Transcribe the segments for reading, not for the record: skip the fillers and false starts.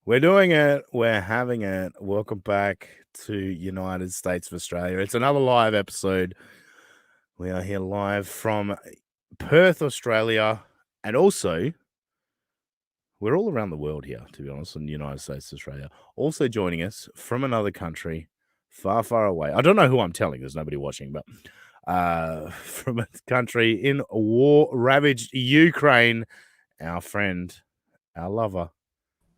We're doing it. We're having it. Welcome back to United States of Australia. It's another live episode. We are here live from Perth, Australia, and also we're all around the world here, to be honest, in the United States of Australia. Also joining us from another country, far, far away. I don't know who I'm telling. There's nobody watching, but from a country in war-ravaged Ukraine, our friend, our lover,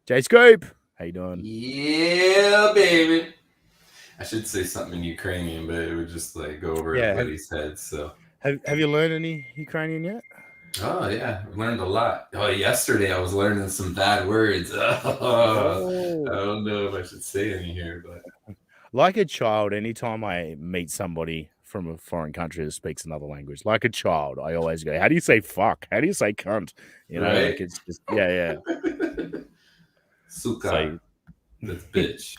Jay Scoop. How you doing? Yeah, baby. I should say something in Ukrainian, but it would just like go over everybody's heads. So, have you learned any Ukrainian yet? oh yeah, I learned a lot. Oh, yesterday I was learning some bad words. I don't know if I should say any here, but like a child, anytime I meet somebody from a foreign country that speaks another language, like a child, I always go, "How do you say fuck? How do you say cunt?" You know, right? like it's just yeah. Suka, So that's bitch.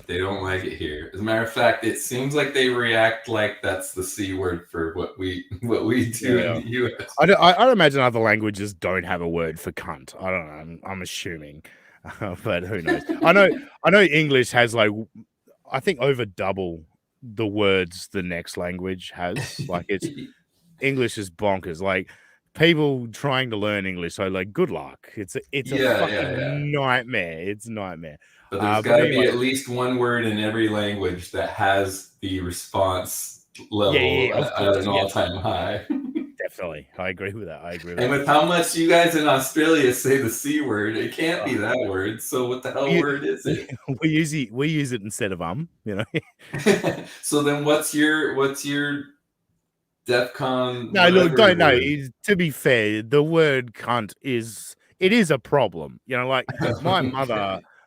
They don't like it here. As a matter of fact, it seems like they react like that's the C word for what we do in the US. I imagine other languages don't have a word for cunt. I don't know. I'm assuming, but who knows? I know English has like I think over double the words the next language has. Like it's English is bonkers. Like people trying to learn English, so like good luck. It's a fucking nightmare. It's a nightmare. But there's But got to be anyway, at least one word in every language that has the response level of at course, an all-time high. definitely. I agree with that. And with how much you guys in Australia say the C word, it can't be that word. So what the hell word is it? We use it instead of you know. So then what's your DEFCON No, look, whatever don't know. word? To be fair, the word cunt is a problem. You know, like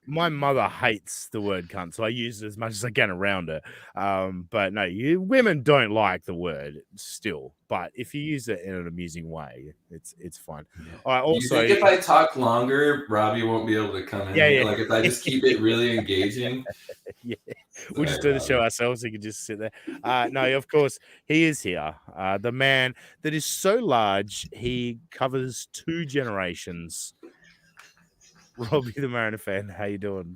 my mother hates the word cunt, so I use it as much as I can around her. But no, women don't like the word still. But if you use it in an amusing way, it's fine. I Do you also, think if I talk longer, Robbie won't be able to come in here? yeah. Like if I just keep it really engaging? Yeah, we'll Sorry, just do the show Robbie. ourselves. He can just sit there. No, of course, he is here. The man that is so large, he covers 2 generations. Robbie the Mariner fan, how you doing?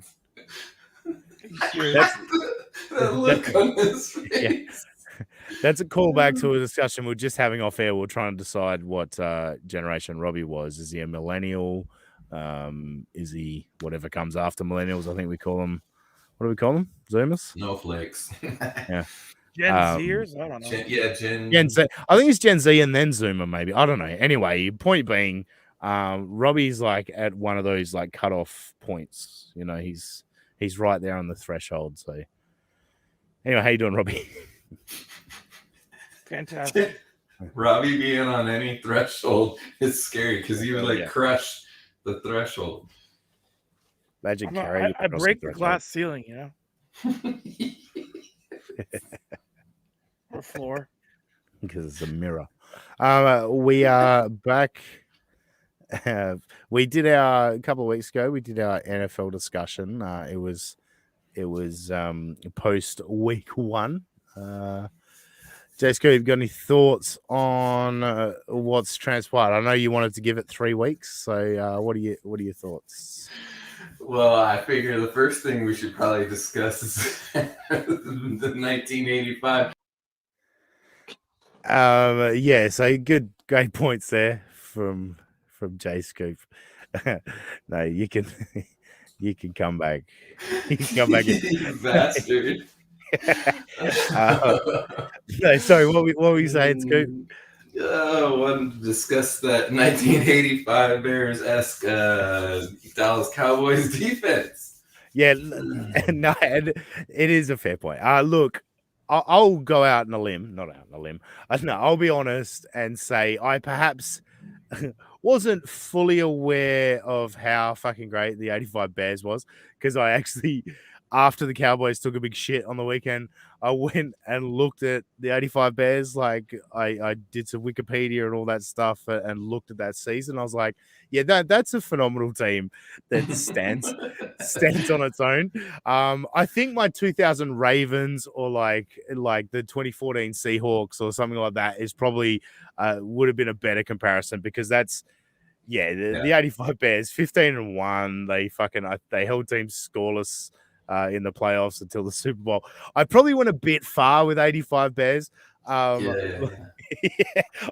That's The that, look on his yeah. face. That's a callback to a discussion we're just having off air. We're trying to decide what generation Robbie was. Is he a millennial? Is he whatever comes after millennials? I think we call them. What do we call them? Zoomers? Snowflakes. Yeah. Gen Zers? I don't know. Gen Z. I think it's Gen Z and then Zoomer, maybe. I don't know. Anyway, point being, Robbie's like at one of those like cutoff points. You know, he's right there on the threshold. So anyway, how you doing, Robbie? Fantastic. Robbie being on any threshold is scary because he would like crush the threshold. Magic carry. I break the glass ceiling, you know. Or floor. Because it's a mirror. We are back. We did a couple of weeks ago. We did our NFL discussion. It was post week 1. Jesco, you've got any thoughts on what's transpired? I know you wanted to give it 3 weeks. So what are your thoughts? Well, I figure the first thing we should probably discuss is the 1985. Yeah, so great points there from Jay Scoop. No, you can come back. You can come back. You bastard. No, sorry, what were you saying, Scoop? I wanted to discuss that 1985 Bears-esque Dallas Cowboys defense. Yeah, no, it is a fair point. Look, I'll go out on a limb, not out on a limb. No, I'll be honest and say I perhaps wasn't fully aware of how fucking great the 85 Bears was because I actually, after the Cowboys took a big shit on the weekend, I went and looked at the 85 Bears. Like I did some Wikipedia and all that stuff and looked at that season. I was like, yeah, that's a phenomenal team that stands on its own. I think my 2000 Ravens or like the 2014 Seahawks or something like that is probably would have been a better comparison because that's the 85 Bears, 15-1. They held teams scoreless in the playoffs until the Super Bowl. I probably went a bit far with 85 Bears. The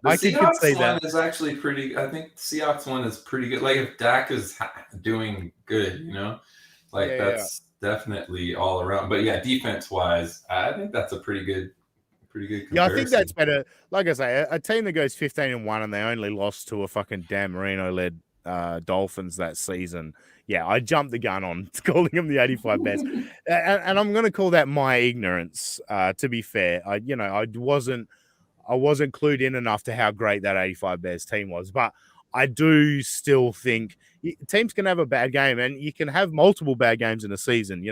I can Seahawks concede one that. is actually pretty. I think the Seahawks one is pretty good. Like if Dak is doing good, that's definitely all around. But defense wise, I think that's a pretty good comparison. Yeah, I think that's better. Like I say, a team that goes 15-1 and they only lost to a fucking Dan Marino-led Dolphins that season. Yeah, I jumped the gun on calling them the 85 Bears. And I'm going to call that my ignorance, to be fair. I wasn't clued in enough to how great that 85 Bears team was. But I do still think teams can have a bad game, and you can have multiple bad games in a season.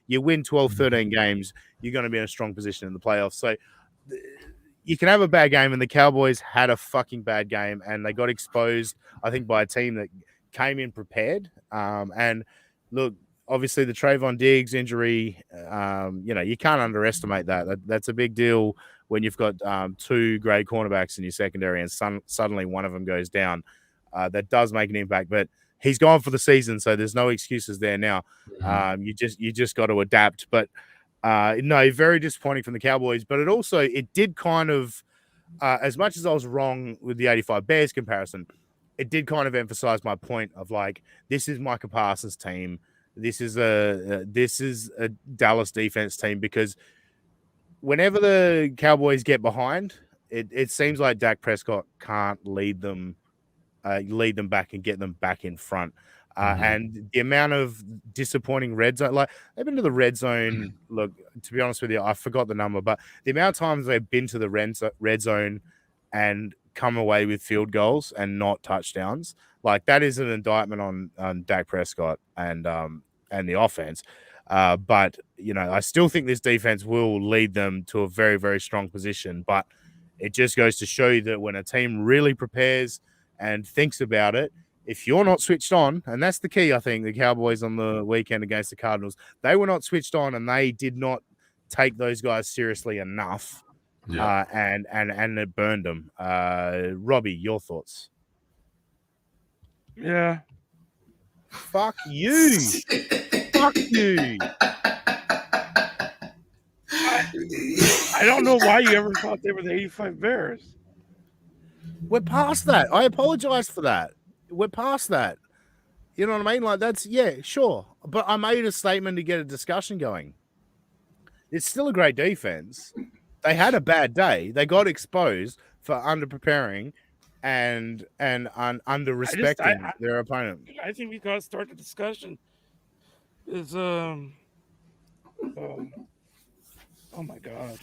You win 12, 13 games, you're going to be in a strong position in the playoffs. So you can have a bad game, and the Cowboys had a fucking bad game, and they got exposed, I think, by a team that came in prepared. And look, obviously the Trayvon Diggs injury, you can't underestimate that. That's a big deal when you've got two great cornerbacks in your secondary, and suddenly one of them goes down. That does make an impact, but he's gone for the season, so there's no excuses there now. You just got to adapt. But no, very disappointing from the Cowboys. But it did kind of, as much as I was wrong with the 85 Bears comparison, it did kind of emphasize my point of like, this is Micah Parsons' team. This is a Dallas defense team, because whenever the Cowboys get behind, it seems like Dak Prescott can't lead them back and get them back in front. And the amount of disappointing red zone, like they've been to the red zone. Look, to be honest with you, I forgot the number, but the amount of times they've been to the red zone and come away with field goals and not touchdowns, like that is an indictment on Dak Prescott and the offense. But I still think this defense will lead them to a very, very strong position. But it just goes to show you that when a team really prepares and thinks about it, if you're not switched on, and that's the key, I think, the Cowboys on the weekend against the Cardinals, they were not switched on, and they did not take those guys seriously enough. And it burned them. Robbie, your thoughts? Yeah. Fuck you. Fuck you. I don't know why you ever thought they were the 85 Bears. We're past that. I apologize for that. We're past that. You know what I mean? Like, that's, yeah, sure. But I made a statement to get a discussion going. It's still a great defense. They had a bad day. They got exposed for under-preparing and under-respecting their opponent. I think we got to start the discussion. Oh my God.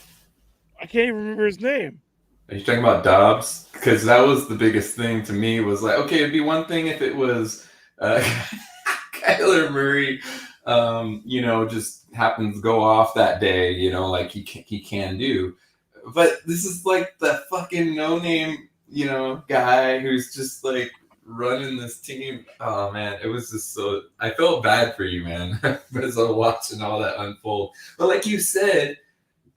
I can't even remember his name. Are you talking about Dobbs? Because that was the biggest thing to me, was like, okay, it'd be one thing if it was Kyler Murray, just happens to go off that day, like he can do. But this is like the fucking no-name, guy who's just like running this team. Oh, man, it was just so... I felt bad for you, man, as I was watching all that unfold. But like you said,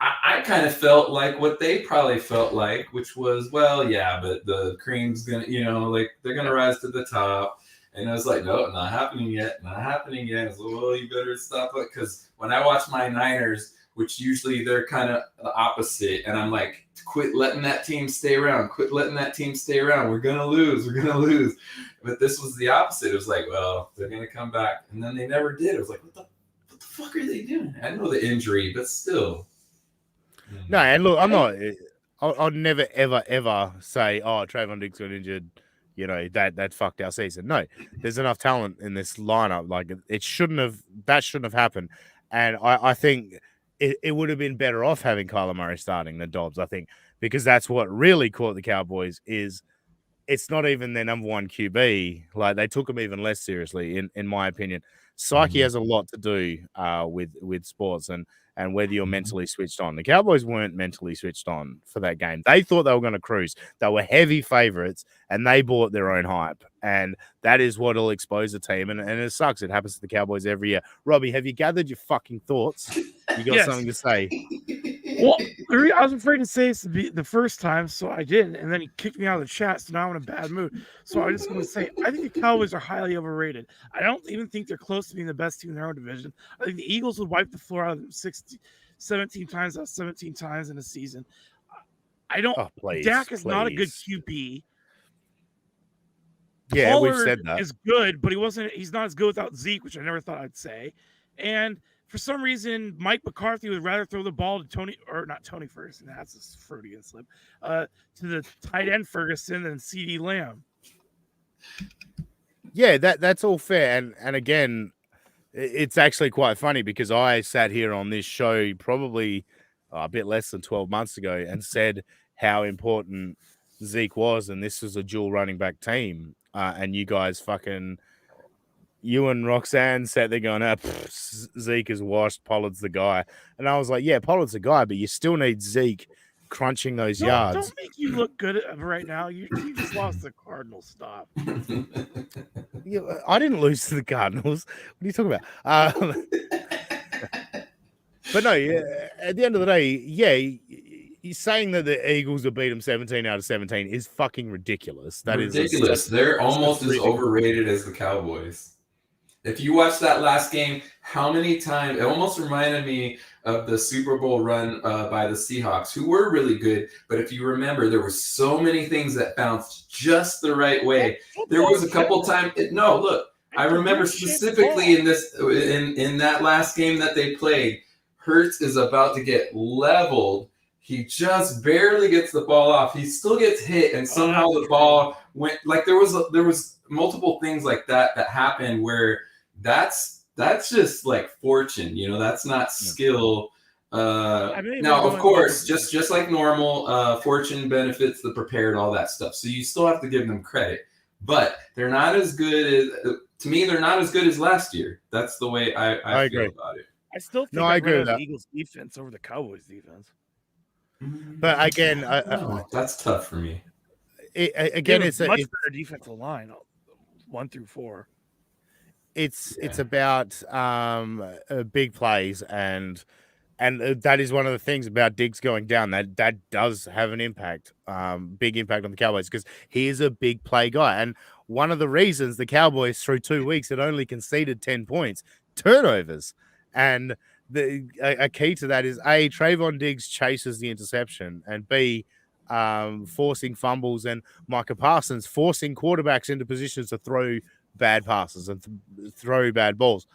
I kind of felt like what they probably felt like, which was, well, yeah, but the cream's going to, they're going to rise to the top. And I was like, no, not happening yet. Not happening yet. I was like, well, you better stop it. Because when I watch my Niners, which usually they're kind of the opposite, and I'm like, quit letting that team stay around. Quit letting that team stay around. We're going to lose. We're going to lose. But this was the opposite. It was like, well, they're going to come back. And then they never did. It was like, what the fuck are they doing? I know the injury, but still. No, and look, I'd never, ever, ever say, oh, Trayvon Diggs got injured, that fucked our season. No, there's enough talent in this lineup. Like, that shouldn't have happened. And I think it would have been better off having Kyler Murray starting than Dobbs, I think, because that's what really caught the Cowboys is it's not even their number one QB. Like, they took him even less seriously, in my opinion. Psyche has a lot to do with sports and whether you're mentally switched on. The Cowboys weren't mentally switched on for that game. They thought they were going to cruise. They were heavy favorites, and they bought their own hype. And that is what will expose a team. And it sucks. It happens to the Cowboys every year. Robbie, have you gathered your fucking thoughts? You got something to say? Well, I was afraid to say this to be the first time, so I didn't, and then he kicked me out of the chat, so now I'm in a bad mood. So I just want to say, I think the Cowboys are highly overrated. I don't even think they're close to being the best team in their own division. I think the Eagles would wipe the floor out of them 17 times out of 17 times in a season. I don't. Oh, please, Dak is not a good please. QB. Yeah, we've Pollard said that. is good, but he's not as good without Zeke, which I never thought I'd say. And for some reason, Mike McCarthy would rather throw the ball to not Tony Ferguson, that's a Freudian slip, to the tight end Ferguson than CD Lamb. Yeah, that's all fair. And again, it's actually quite funny because I sat here on this show probably a bit less than 12 months ago and said how important Zeke was, and this was a dual running back team. And you guys you and Roxanne sat there going, Zeke is washed, Pollard's the guy. And I was like, yeah, Pollard's the guy, but you still need Zeke crunching those yards. Don't make you look good right now. You just lost the Cardinals. Stop. Yeah, I didn't lose to the Cardinals. What are you talking about? But no, at the end of the day, yeah, he's saying that the Eagles will beat them 17 out of 17 is fucking ridiculous. That is ridiculous. They're almost as overrated as the Cowboys. If you watch that last game, how many times it almost reminded me of the Super Bowl run by the Seahawks, who were really good. But if you remember, there were so many things that bounced just the right way. There was a couple times. No, look, I remember specifically in that last game that they played, Hurts is about to get leveled. He just barely gets the ball off. He still gets hit, and somehow the ball went. Like there was multiple things like that happened where that's just like fortune, that's not skill. Now, of course, just like normal, fortune benefits the prepared, all that stuff. So you still have to give them credit, but they're not as good as, to me, they're not as good as last year. That's the way I feel about it. I still think I agree with the that. Eagles defense over the Cowboys defense. But again, that's tough for me. It's a much better defensive line, 1 through 4. It's about big plays, and that is one of the things about Diggs going down. That does have an impact, big impact on the Cowboys, because he is a big play guy. And one of the reasons the Cowboys through 2 weeks had only conceded 10 points, turnovers, and a key to that is A, Trayvon Diggs chases the interception, and B, forcing fumbles, and Micah Parsons forcing quarterbacks into positions to throw bad passes and throw bad balls.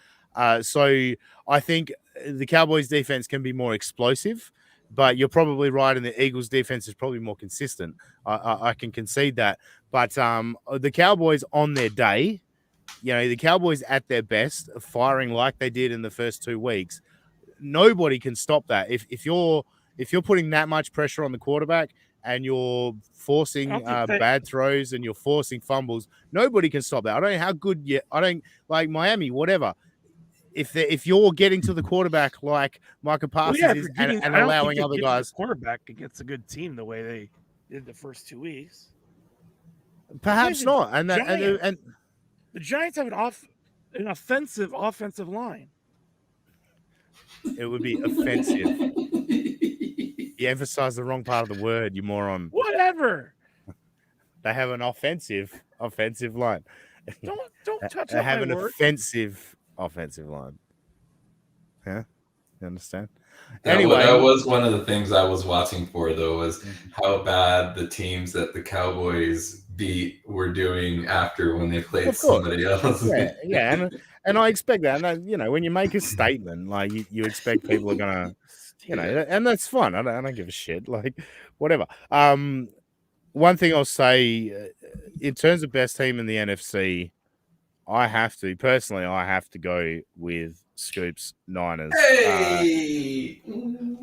So I think the Cowboys defense can be more explosive, but you're probably right. And the Eagles defense is probably more consistent. I can concede that. But the Cowboys on their day, the Cowboys at their best, firing like they did in the first 2 weeks, nobody can stop that. If you're putting that much pressure on the quarterback and you're forcing bad throws and you're forcing fumbles, nobody can stop that. I don't know how good I don't like Miami, whatever. If you're getting to the quarterback like Micah Parsons is and allowing other guys, quarterback against a good team the way they did the first 2 weeks, perhaps not. And the Giants have an offensive line. It would be offensive. You emphasize the wrong part of the word, you moron. Whatever. They have an offensive line. Don't touch. They have an offensive line. Yeah, you understand? Anyway, that was one of the things I was watching for, though, was how bad the teams that the Cowboys beat were doing after when they played somebody else. Yeah, and I expect that. And when you make a statement, like you expect people are gonna, and that's fun. I don't give a shit. Like whatever. One thing I'll say, in terms of best team in the NFC, I have to go with Scoop's Niners. Hey!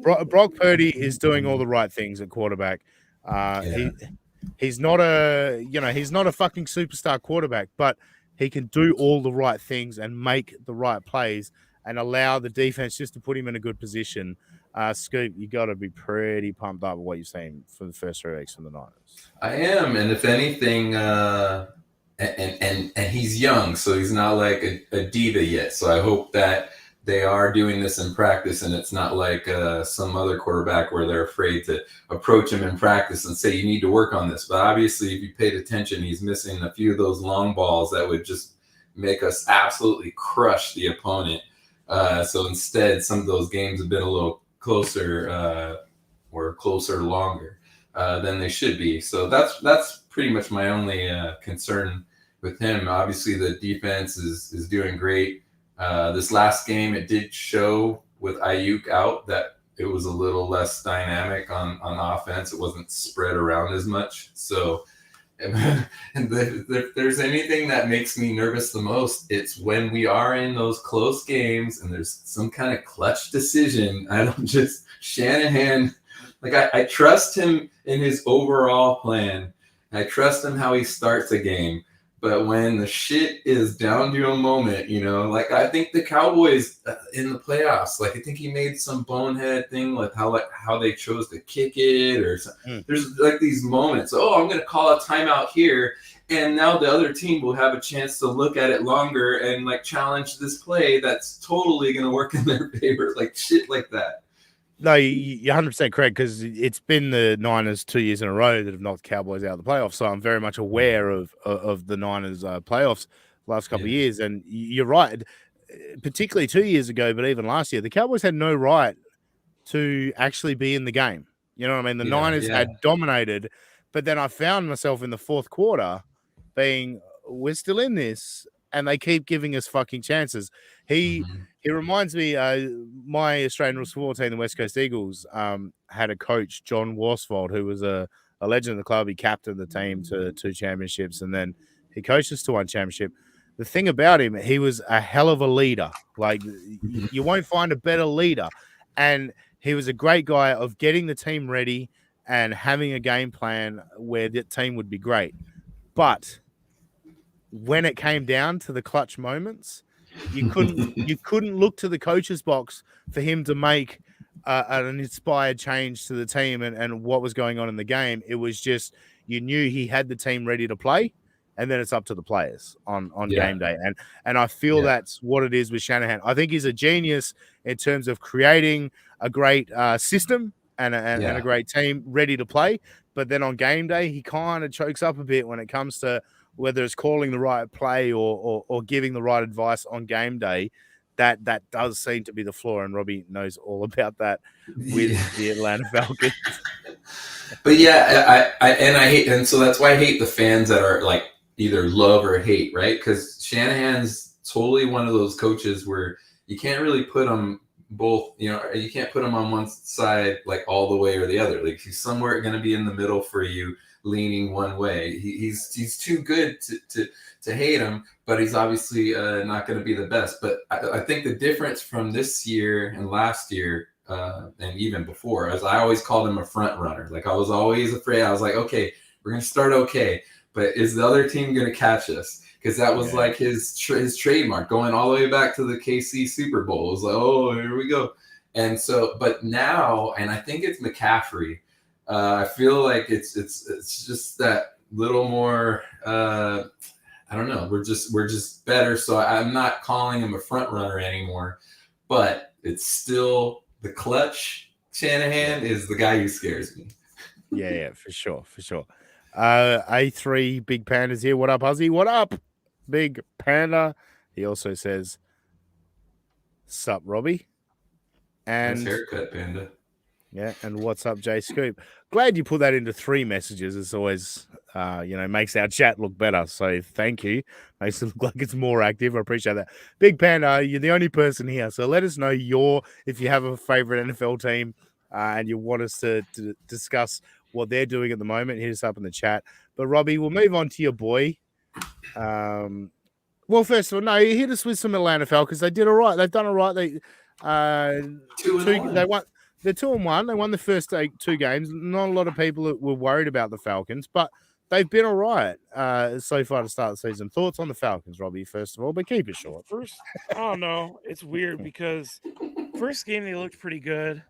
Brock Purdy is doing all the right things at quarterback. He's not a fucking superstar quarterback, but he can do all the right things and make the right plays and allow the defense just to put him in a good position. Scoop, you got to be pretty pumped up with what you're seeing for the first 3 weeks from the Niners. I am, and if anything, and he's young, so he's not like a diva yet. So I hope that they are doing this in practice, and it's not like some other quarterback where they're afraid to approach him in practice and say, you need to work on this. But obviously, if you paid attention, he's missing a few of those long balls that would just make us absolutely crush the opponent. So instead, some of those games have been a little closer or closer longer than they should be. So that's pretty much my only concern with him. Obviously, the defense is doing great. This last game, it did show with Ayuk out that it was a little less dynamic on offense. It wasn't spread around as much. So, and if there's anything that makes me nervous the most, it's when we are in those close games and there's some kind of clutch decision. I don't just Shanahan. Like I trust him in his overall plan. I trust him how he starts a game. But when the shit is down to a moment, like I think the Cowboys in the playoffs, like I think he made some bonehead thing with how they chose to kick it or something. There's like these moments. Oh, I'm going to call a timeout here. And now the other team will have a chance to look at it longer and like challenge this play that's totally going to work in their favor. Like shit like that. No, you're 100% correct, because it's been the Niners 2 years in a row that have knocked Cowboys out of the playoffs. So I'm very much aware of the Niners playoffs the last couple of years. And you're right, particularly 2 years ago, but even last year, the Cowboys had no right to actually be in the game. You know what I mean? The Niners had dominated, but then I found myself in the fourth quarter being, we're still in this, and they keep giving us fucking chances. He reminds me, my Australian rules football team, the West Coast Eagles, had a coach, John Worsfold, who was a legend of the club. He captained the team to 2 championships, and then he coached us to 1 championship. The thing about him, he was a hell of a leader. Like, you won't find a better leader. And he was a great guy of getting the team ready and having a game plan where the team would be great. But when it came down to the clutch moments, you couldn't look to the coach's box for him to make an inspired change to the team and what was going on in the game. It was just, you knew he had the team ready to play, and then it's up to the players on game day. And I feel that's what it is with Shanahan. I think he's a genius in terms of creating a great system and a great team ready to play. But then on game day, he kind of chokes up a bit when it comes to whether it's calling the right play or giving the right advice on game day. That does seem to be the flaw, and Robbie knows all about that with the Atlanta Falcons. But I hate, and so that's why I hate the fans that are like either love or hate, right? Because Shanahan's totally one of those coaches where you can't really put them both, you can't put them on one side like all the way or the other. Like he's somewhere going to be in the middle for you, leaning one way. He's too good to hate him, but he's obviously not going to be the best. But I think the difference from this year and last year and even before, as I always called him a front runner. Like I was always afraid. I was like, okay, we're going to start okay, but is the other team going to catch us? Because that was like his trademark, going all the way back to the KC Super Bowl. It was like, oh, here we go. And so, but now, and I think it's McCaffrey. I feel like it's just that little more. I don't know. We're just better. So I'm not calling him a front runner anymore. But it's still the clutch. Shanahan is the guy who scares me. Yeah, for sure. A3 Big Panda's here. What up, Huzzy? What up, Big Panda? He also says, "Sup, Robbie?" And nice haircut, Panda. Yeah, and what's up, Jay Scoop? Glad you put that into 3 messages. It's always, makes our chat look better. So thank you. Makes it look like it's more active. I appreciate that. Big Panda, you're the only person here. So let us know if you have a favorite NFL team and you want us to discuss what they're doing at the moment, hit us up in the chat. But Robbie, we'll move on to your boy. Well, first of all, no, hit us with some Atlanta Falcons. They did all right. They've done all right. They 2-1. They won. They're 2-1. They won the first 2 games. Not a lot of people were worried about the Falcons, but they've been all right so far to start the season. Thoughts on the Falcons, Robbie, first of all, but keep it short. First, I don't know. It's weird because first game they looked pretty good.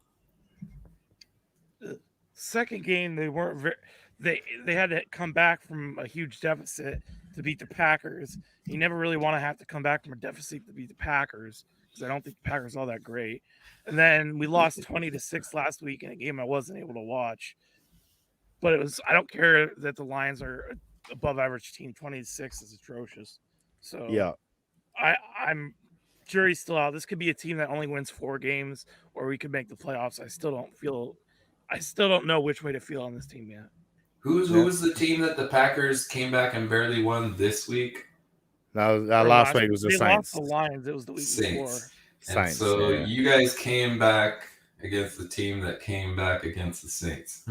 The second game they weren't very. They had to come back from a huge deficit to beat the Packers. You never really want to have to come back from a deficit to beat the Packers because I don't think the Packers are all that great. And then we lost 20-6 last week in a game I wasn't able to watch. But I don't care that the Lions are above average team. 20-6 is atrocious. So Yeah. I'm jury's still out. This could be a team that only wins 4 games, or we could make the playoffs. I still don't know which way to feel on this team yet. Who was the team that the Packers came back and barely won this week? No, last week was the They Saints. lost the Lions. It was the week before. And Saints, so yeah. you guys came back against the team that came back against the Saints.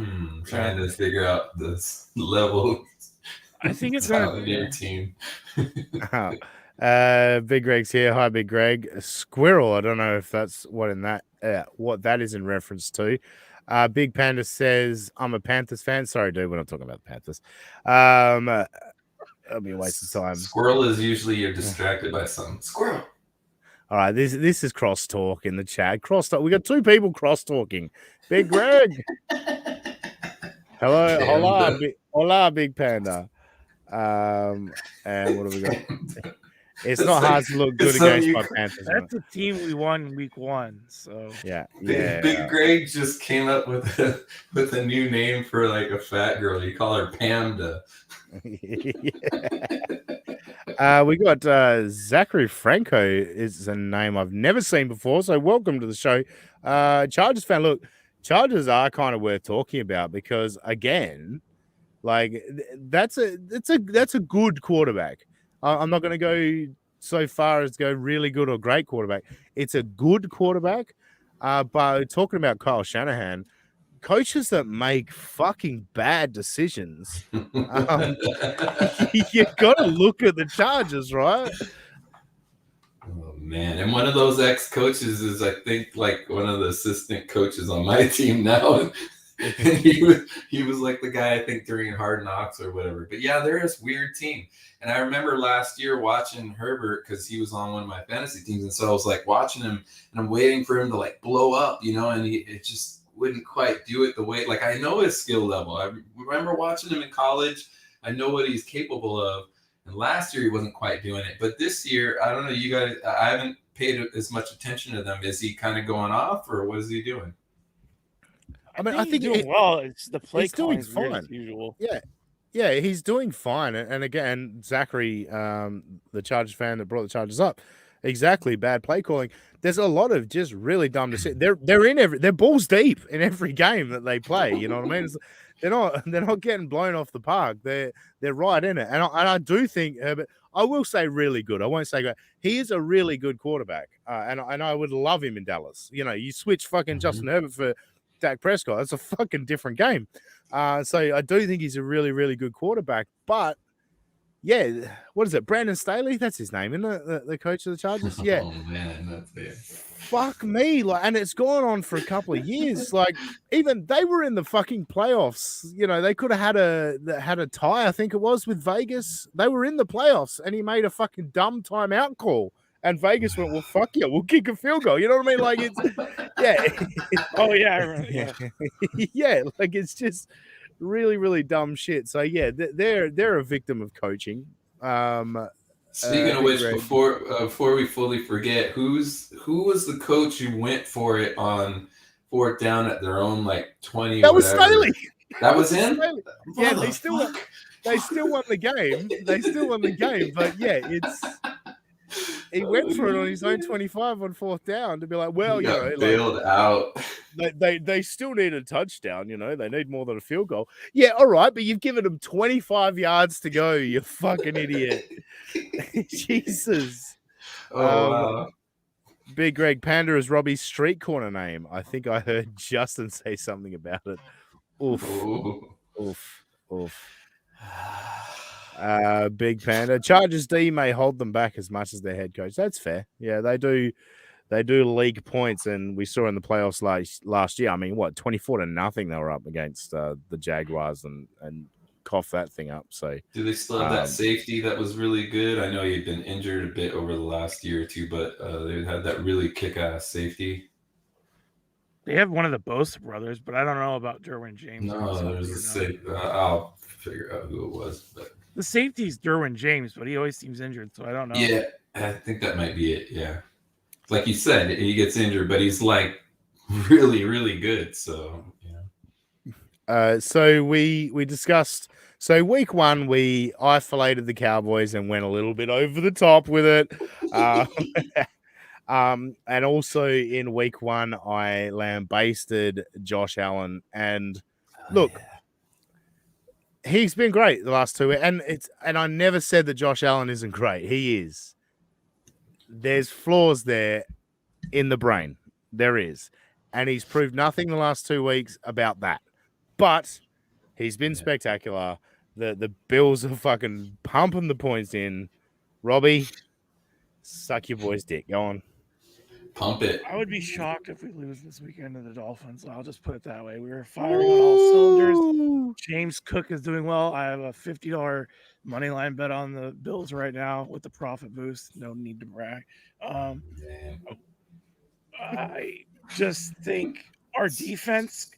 Trying to figure out this level. I think it's on your team. Big Greg's here. Hi, Big Greg. Squirrel. I don't know if that's what that is in reference to. Big Panda says, I'm a Panthers fan. Sorry, dude, we're not talking about the Panthers. It'll be a waste of time. Squirrel is usually you're distracted by something. Squirrel. All right, this is crosstalk in the chat. Crosstalk. We got 2 people cross-talking. Big Greg. Hello, hola, Big Panda. And what have we got? It's not hard to look good against my Panthers. That's a team we won week 1. So yeah. Big Greg just came up with a new name for like a fat girl. You call her Pamda. We got Zachary Franco is a name I've never seen before. So welcome to the show. Chargers fan. Look, Chargers are kind of worth talking about because again, like that's a good quarterback. I'm not going to go so far as go really good or great quarterback. It's a good quarterback. But talking about Kyle Shanahan, coaches that make fucking bad decisions, you got to look at the Chargers, right? Oh man! And one of those ex-coaches is, I think, like one of the assistant coaches on my team now. And he was like the guy, I think, during Hard Knocks or whatever. But yeah, they're this weird team. And I remember last year watching Herbert because he was on one of my fantasy teams, and so I was like watching him, and I'm waiting for him to like blow up, and it just wouldn't quite do it the way, like I know his skill level. I remember watching him in college. I know what he's capable of. And last year he wasn't quite doing it. But this year, I don't know, you guys, I haven't paid as much attention to them. Is he kind of going off or what is he doing? I think he's doing well. It's the play calling is fine as usual. Yeah, he's doing fine. And again, Zachary, the Chargers fan that brought the Chargers up, exactly, bad play calling. There's a lot of just really dumb decisions. They're balls deep in every game that they play. You know what I mean? They're not getting blown off the park. They're right in it. And I do think Herbert, I will say really good. I won't say great. He is a really good quarterback. And I would love him in Dallas. You switch fucking Justin Herbert for Dak Prescott. That's a fucking different game. So I do think he's a really, really good quarterback. But yeah, what is it? Brandon Staley? That's his name, isn't it? The coach of the Chargers? Yeah. Oh man, that's it. Fuck me. And it's gone on for a couple of years. Like, even they were in the fucking playoffs. They could have had a tie, I think it was, with Vegas. They were in the playoffs, and he made a fucking dumb timeout call. And Vegas went, well, fuck you, we'll kick a field goal. You know what I mean? Like, it's, yeah. Oh, yeah, I remember. Yeah. Yeah, like, it's just really, really dumb shit. So, yeah, they're a victim of coaching. Speaking of which, before we fully forget, who was the coach who went for it on 4th down at their own, like, 20 That was Staley. That was him? Yeah, they still won the game. But, yeah, he went for it on his own 25 on 4th down to be like, well, bailed out. They still need a touchdown, they need more than a field goal. Yeah, all right, but you've given them 25 yards to go, you fucking idiot. Jesus. Wow. Big Greg, Panda is Robbie's street corner name. I think I heard Justin say something about it. Oof. Big Panda. Chargers D may hold them back as much as their head coach. That's fair. Yeah, they do league points, and we saw in the playoffs last year. I mean, 24-0 they were up against the Jaguars and cough that thing up. So do they still have that safety that was really good? I know you've been injured a bit over the last year or two, but they had that really kick-ass safety. They have one of the Bosa brothers, but I don't know about Derwin James. No, there's a safety. I'll figure out who it was, but the safety's Derwin James, but he always seems injured, so I don't know. Yeah, I think that might be it. Yeah. like you said, he gets injured, but he's like really, really good. So So we discussed. So week one, we isolated the Cowboys and went a little bit over the top with it. And also in week one, I lambasted Josh Allen. And look, he's been great the last 2 weeks. And I never said that Josh Allen isn't great. He is. There's flaws there in the brain. There is. And he's proved nothing the last 2 weeks about that. But he's been spectacular. The Bills are fucking pumping the points in. Robbie, suck your boy's dick. Go on. pump it. I would be shocked if we lose this weekend to the Dolphins. I'll just put it that way. We were firing on all cylinders. James Cook is doing well. I have a $50 money line bet on the Bills right now with the profit boost. No need to brag. I just think our defense,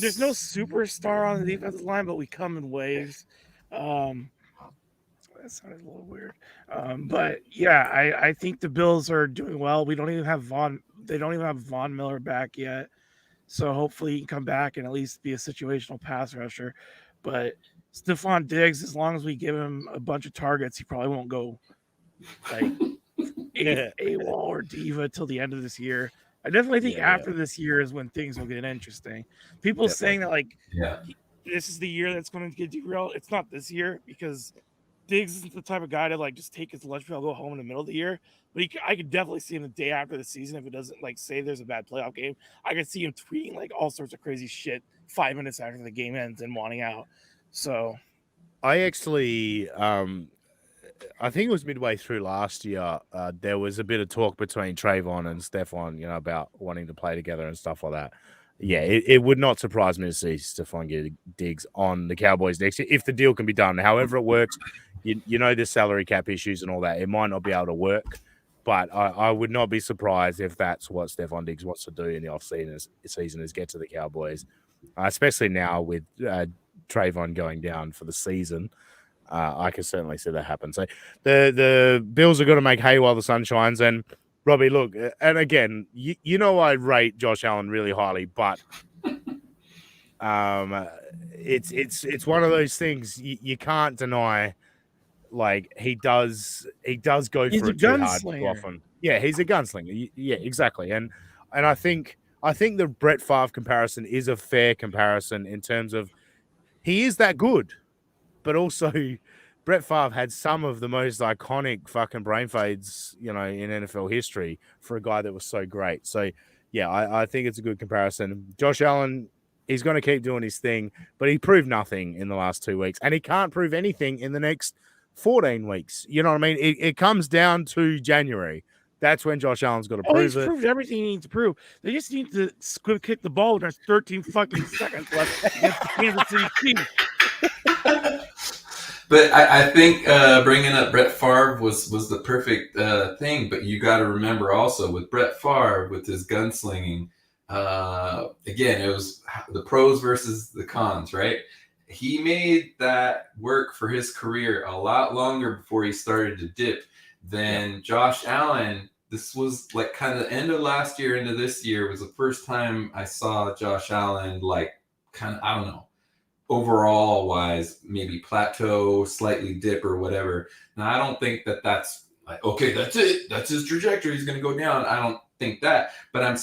there's no superstar on the defensive line, but we come in waves. That sounded a little weird. But yeah, I think the Bills are doing well. We don't even have they don't even have Von Miller back yet. So hopefully he can come back and at least be a situational pass rusher. But Stephon Diggs, as long as we give him a bunch of targets, he probably won't go like AWOL or diva till the end of this year. I definitely think after this year is when things will get interesting. People saying that like this is the year that's going to get derailed. It's not this year because Diggs isn't the type of guy to like just take his lunch pail, go home in the middle of the year. But I could definitely see him the day after the season if it doesn't like say there's a bad playoff game. I could see him tweeting like all sorts of crazy shit 5 minutes after the game ends and wanting out. So I actually I think it was midway through last year. There was a bit of talk between Trayvon and Stephon, about wanting to play together and stuff like that. Yeah, it would not surprise me to see Stephon Diggs on the Cowboys next year if the deal can be done. However it works, there's salary cap issues and all that. It might not be able to work, but I would not be surprised if that's what Stephon Diggs wants to do in the offseason is get to the Cowboys, especially now with Trayvon going down for the season. I can certainly see that happen. So the Bills are going to make hay while the sun shines. And Robbie, look, and again, I rate Josh Allen really highly, but it's one of those things you can't deny. Like he does go for it too hard too often. Yeah, he's a gunslinger. Yeah, exactly. And I think the Brett Favre comparison is a fair comparison in terms of he is that good. But also, Brett Favre had some of the most iconic fucking brain fades, in NFL history for a guy that was so great. So, yeah, I think it's a good comparison. Josh Allen, he's going to keep doing his thing, but he proved nothing in the last 2 weeks, and he can't prove anything in the next 14 weeks. You know what I mean? It comes down to January. That's when Josh Allen's got to prove it. Proved everything he needs to prove. They just need to squib kick the ball when there's 13 fucking seconds left against the Kansas City Chiefs. But I think bringing up Brett Favre was the perfect thing. But you got to remember also with Brett Favre, with his gunslinging, again, it was the pros versus the cons, right? He made that work for his career a lot longer before he started to dip than Josh Allen. This was like kind of the end of last year into this year was the first time I saw Josh Allen like kind of, I don't know, overall wise, maybe plateau, slightly dip or whatever. Now, I don't think that's like, okay, that's it. That's his trajectory. He's going to go down. I don't think that, but I was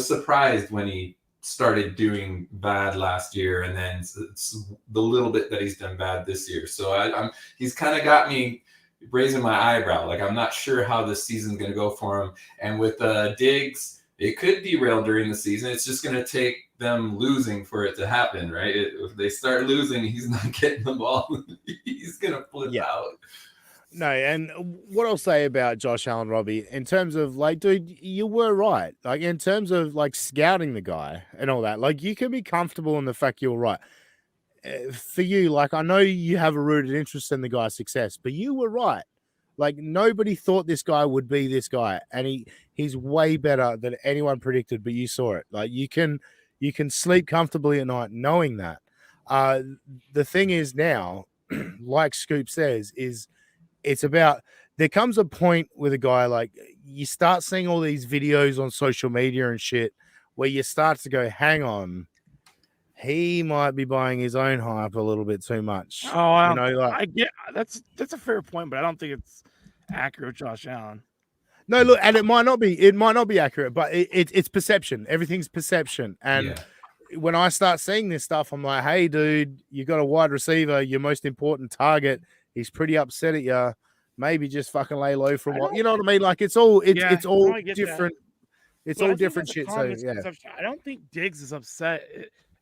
surprised when he started doing bad last year. And then it's the little bit that he's done bad this year. So he's kind of got me raising my eyebrow. Like, I'm not sure how this season's going to go for him. And with Diggs, it could derail during the season. It's just going to take them losing for it to happen, right? If they start losing, he's not getting the ball. He's going to flip out. No, and what I'll say about Josh Allen, Robbie, in terms of like, dude, you were right. Like, in terms of like scouting the guy and all that, like, you can be comfortable in the fact you're right. For you, like, I know you have a rooted interest in the guy's success, but you were right. Like, nobody thought this guy would be this guy, and he's way better than anyone predicted. But you saw it. Like, you can sleep comfortably at night knowing that. The thing is now, like Scoop says, is it's about there comes a point with a guy like you start seeing all these videos on social media and shit where you start to go, hang on, he might be buying his own hype a little bit too much. Oh, You know, like I get that's a fair point, but I don't think it's accurate, Josh Allen. no, look, and it might not be accurate, but it's perception. Everything's perception. And when I start seeing this stuff, I'm like, hey, dude, you got a wide receiver, your most important target. He's pretty upset at you. Maybe just fucking lay low for a while. You know what I mean? Like it's all it's all different. It's all different shit. So yeah, I don't think Diggs is upset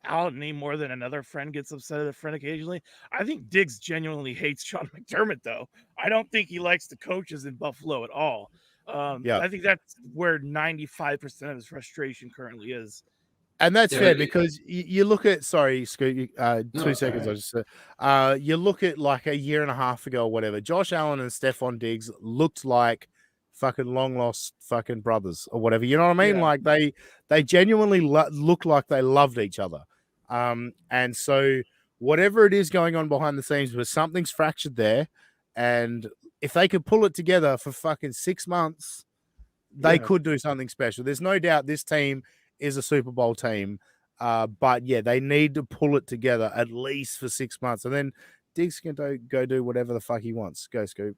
out any more than another friend gets upset at a friend occasionally. I think Diggs genuinely hates Sean McDermott, though. I don't think he likes the coaches in Buffalo at all. I think that's where 95% of his frustration currently is. And that's fair because you look at, sorry, Scoot, 2 seconds. Right. I just you look at like a year and a half ago or whatever, Josh Allen and Stephon Diggs looked like fucking long lost fucking brothers or whatever. You know what I mean? Yeah. Like they genuinely looked like they loved each other. And so whatever it is going on behind the scenes, but something's fractured there. And if they could pull it together for fucking 6 months, they could do something special. There's no doubt this team is a Super Bowl team. But yeah, they need to pull it together at least for 6 months. And then Diggs can go do whatever the fuck he wants. Go, Scoop.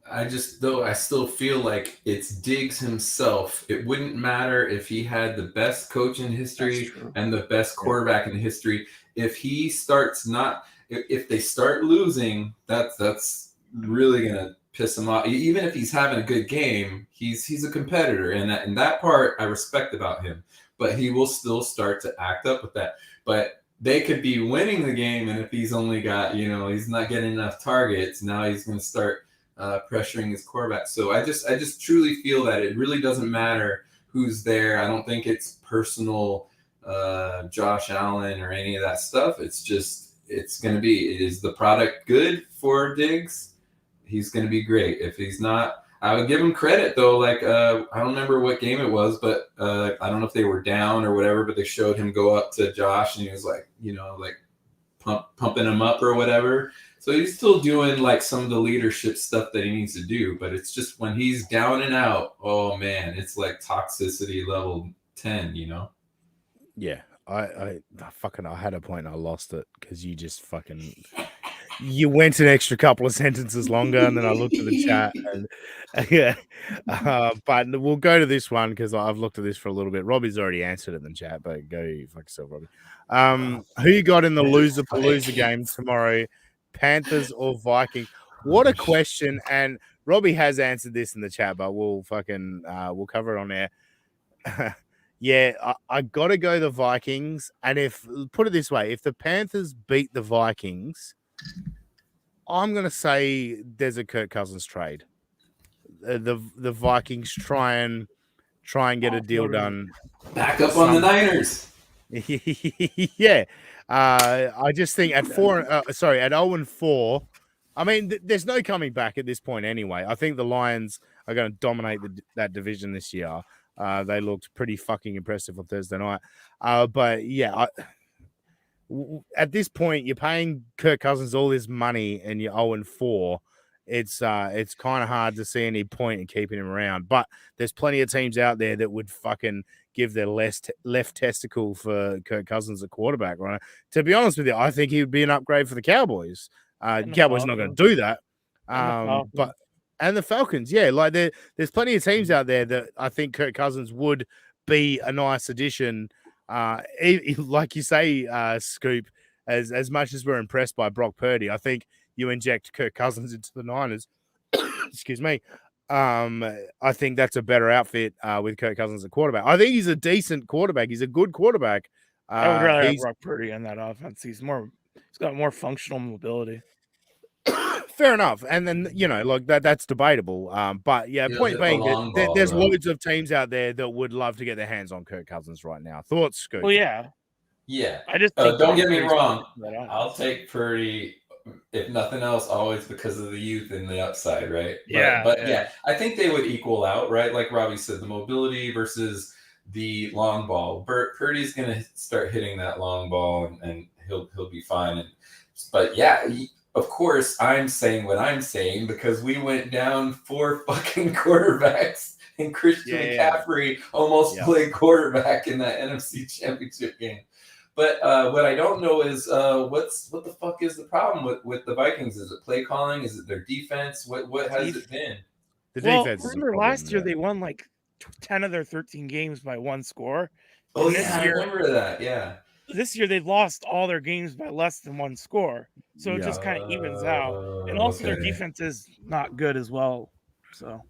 I still feel like it's Diggs himself. It wouldn't matter if he had the best coach in history and the best quarterback in history. If he starts if they start losing, that's really gonna piss him off. Even if he's having a good game, he's a competitor, and that part I respect about him. But he will still start to act up with that. But they could be winning the game, and if he's only got, he's not getting enough targets, now he's going to start pressuring his quarterback. So I just truly feel that it really doesn't matter who's there. I don't think it's personal Josh Allen or any of that stuff. It's just is the product good for Diggs? He's going to be great. If he's not, I would give him credit though. Like I don't remember what game it was, but I don't know if they were down or whatever, but they showed him go up to Josh and he was like, pumping him up or whatever. So he's still doing like some of the leadership stuff that he needs to do, but it's just when he's down and out, oh man, it's like toxicity level 10, Yeah. I had a point and I lost it because you just fucking you went an extra couple of sentences longer, and then I looked at the chat, and yeah. But we'll go to this one because I've looked at this for a little bit. Robbie's already answered it in the chat, but go fuck yourself, Robbie. Who you got in the loser game tomorrow, Panthers or Vikings? What a question! And Robbie has answered this in the chat, but we'll we'll cover it on air. Yeah, I got to go the Vikings, and put it this way, if the Panthers beat the Vikings, I'm going to say there's a Kirk Cousins trade. The Vikings try and get a deal done. Back up on the Niners. Yeah. I just think at 0-4, I mean, there's no coming back at this point anyway. I think the Lions are going to dominate that division this year. They looked pretty fucking impressive on Thursday night. But yeah, at this point, you're paying Kirk Cousins all this money and you're 0-4. It's kind of hard to see any point in keeping him around. But there's plenty of teams out there that would fucking give their left testicle for Kirk Cousins at quarterback, right? To be honest with you, I think he would be an upgrade for the Cowboys. Cowboys are not going to do that. And the Falcons, yeah. Like there's plenty of teams out there that I think Kirk Cousins would be a nice addition. Like you say, Scoop, as much as we're impressed by Brock Purdy, I think you inject Kirk Cousins into the Niners. Excuse me. I think that's a better outfit with Kirk Cousins at quarterback. I think he's a decent quarterback. He's a good quarterback. I would rather have Brock Purdy in that offense. He's got more functional mobility. Fair enough, and then like that's debatable. But yeah, point being that there's loads of teams out there that would love to get their hands on Kirk Cousins right now. Thoughts, Scoop? Well, yeah. I just don't get me wrong. I'll take Purdy, if nothing else, always because of the youth and the upside, right? But I think they would equal out, right? Like Robbie said, the mobility versus the long ball. Purdy's gonna start hitting that long ball, and he'll be fine. But yeah. of course, I'm saying what I'm saying because we went down 4 fucking quarterbacks, and Christian McCaffrey almost played quarterback in that NFC Championship game. But what I don't know is what the fuck is the problem with the Vikings? Is it play calling? Is it their defense? What has it been? The Well, defense is a remember problem, last year they won like 10 of their 13 games by 1 score. Oh And yeah, this I year, remember that. Yeah. this year they've lost all their games by less than 1 score. So it just kind of evens out. And also their defense is not good as well. So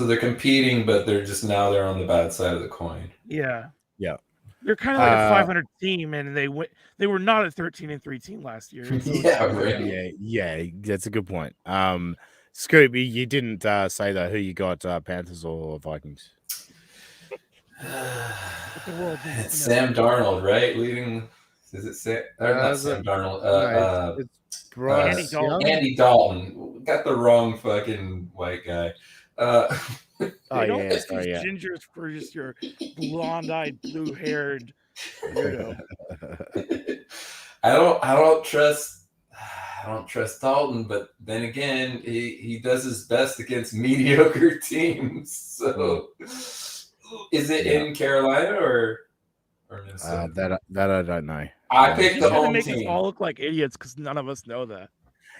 they're competing, but they're on the bad side of the coin. Yeah. Yeah. They're kind of like a 500 team, and they were not a 13-3 team last year. So Yeah, right. Yeah, that's a good point. Scooby, you didn't say though who you got, Panthers or Vikings? It's Sam Darnold, right? Leading. Is it Sam? Or not Sam Darnold. It's Bryce Andy Dalton. Got the wrong fucking white guy. They don't just use gingers for just your blonde-eyed, blue-haired weirdo. I don't trust Dalton, but then again, he does his best against mediocre teams. So, is it in Carolina or Minnesota? That I don't know. I picked the home make team. us all look like idiots because none of us know that.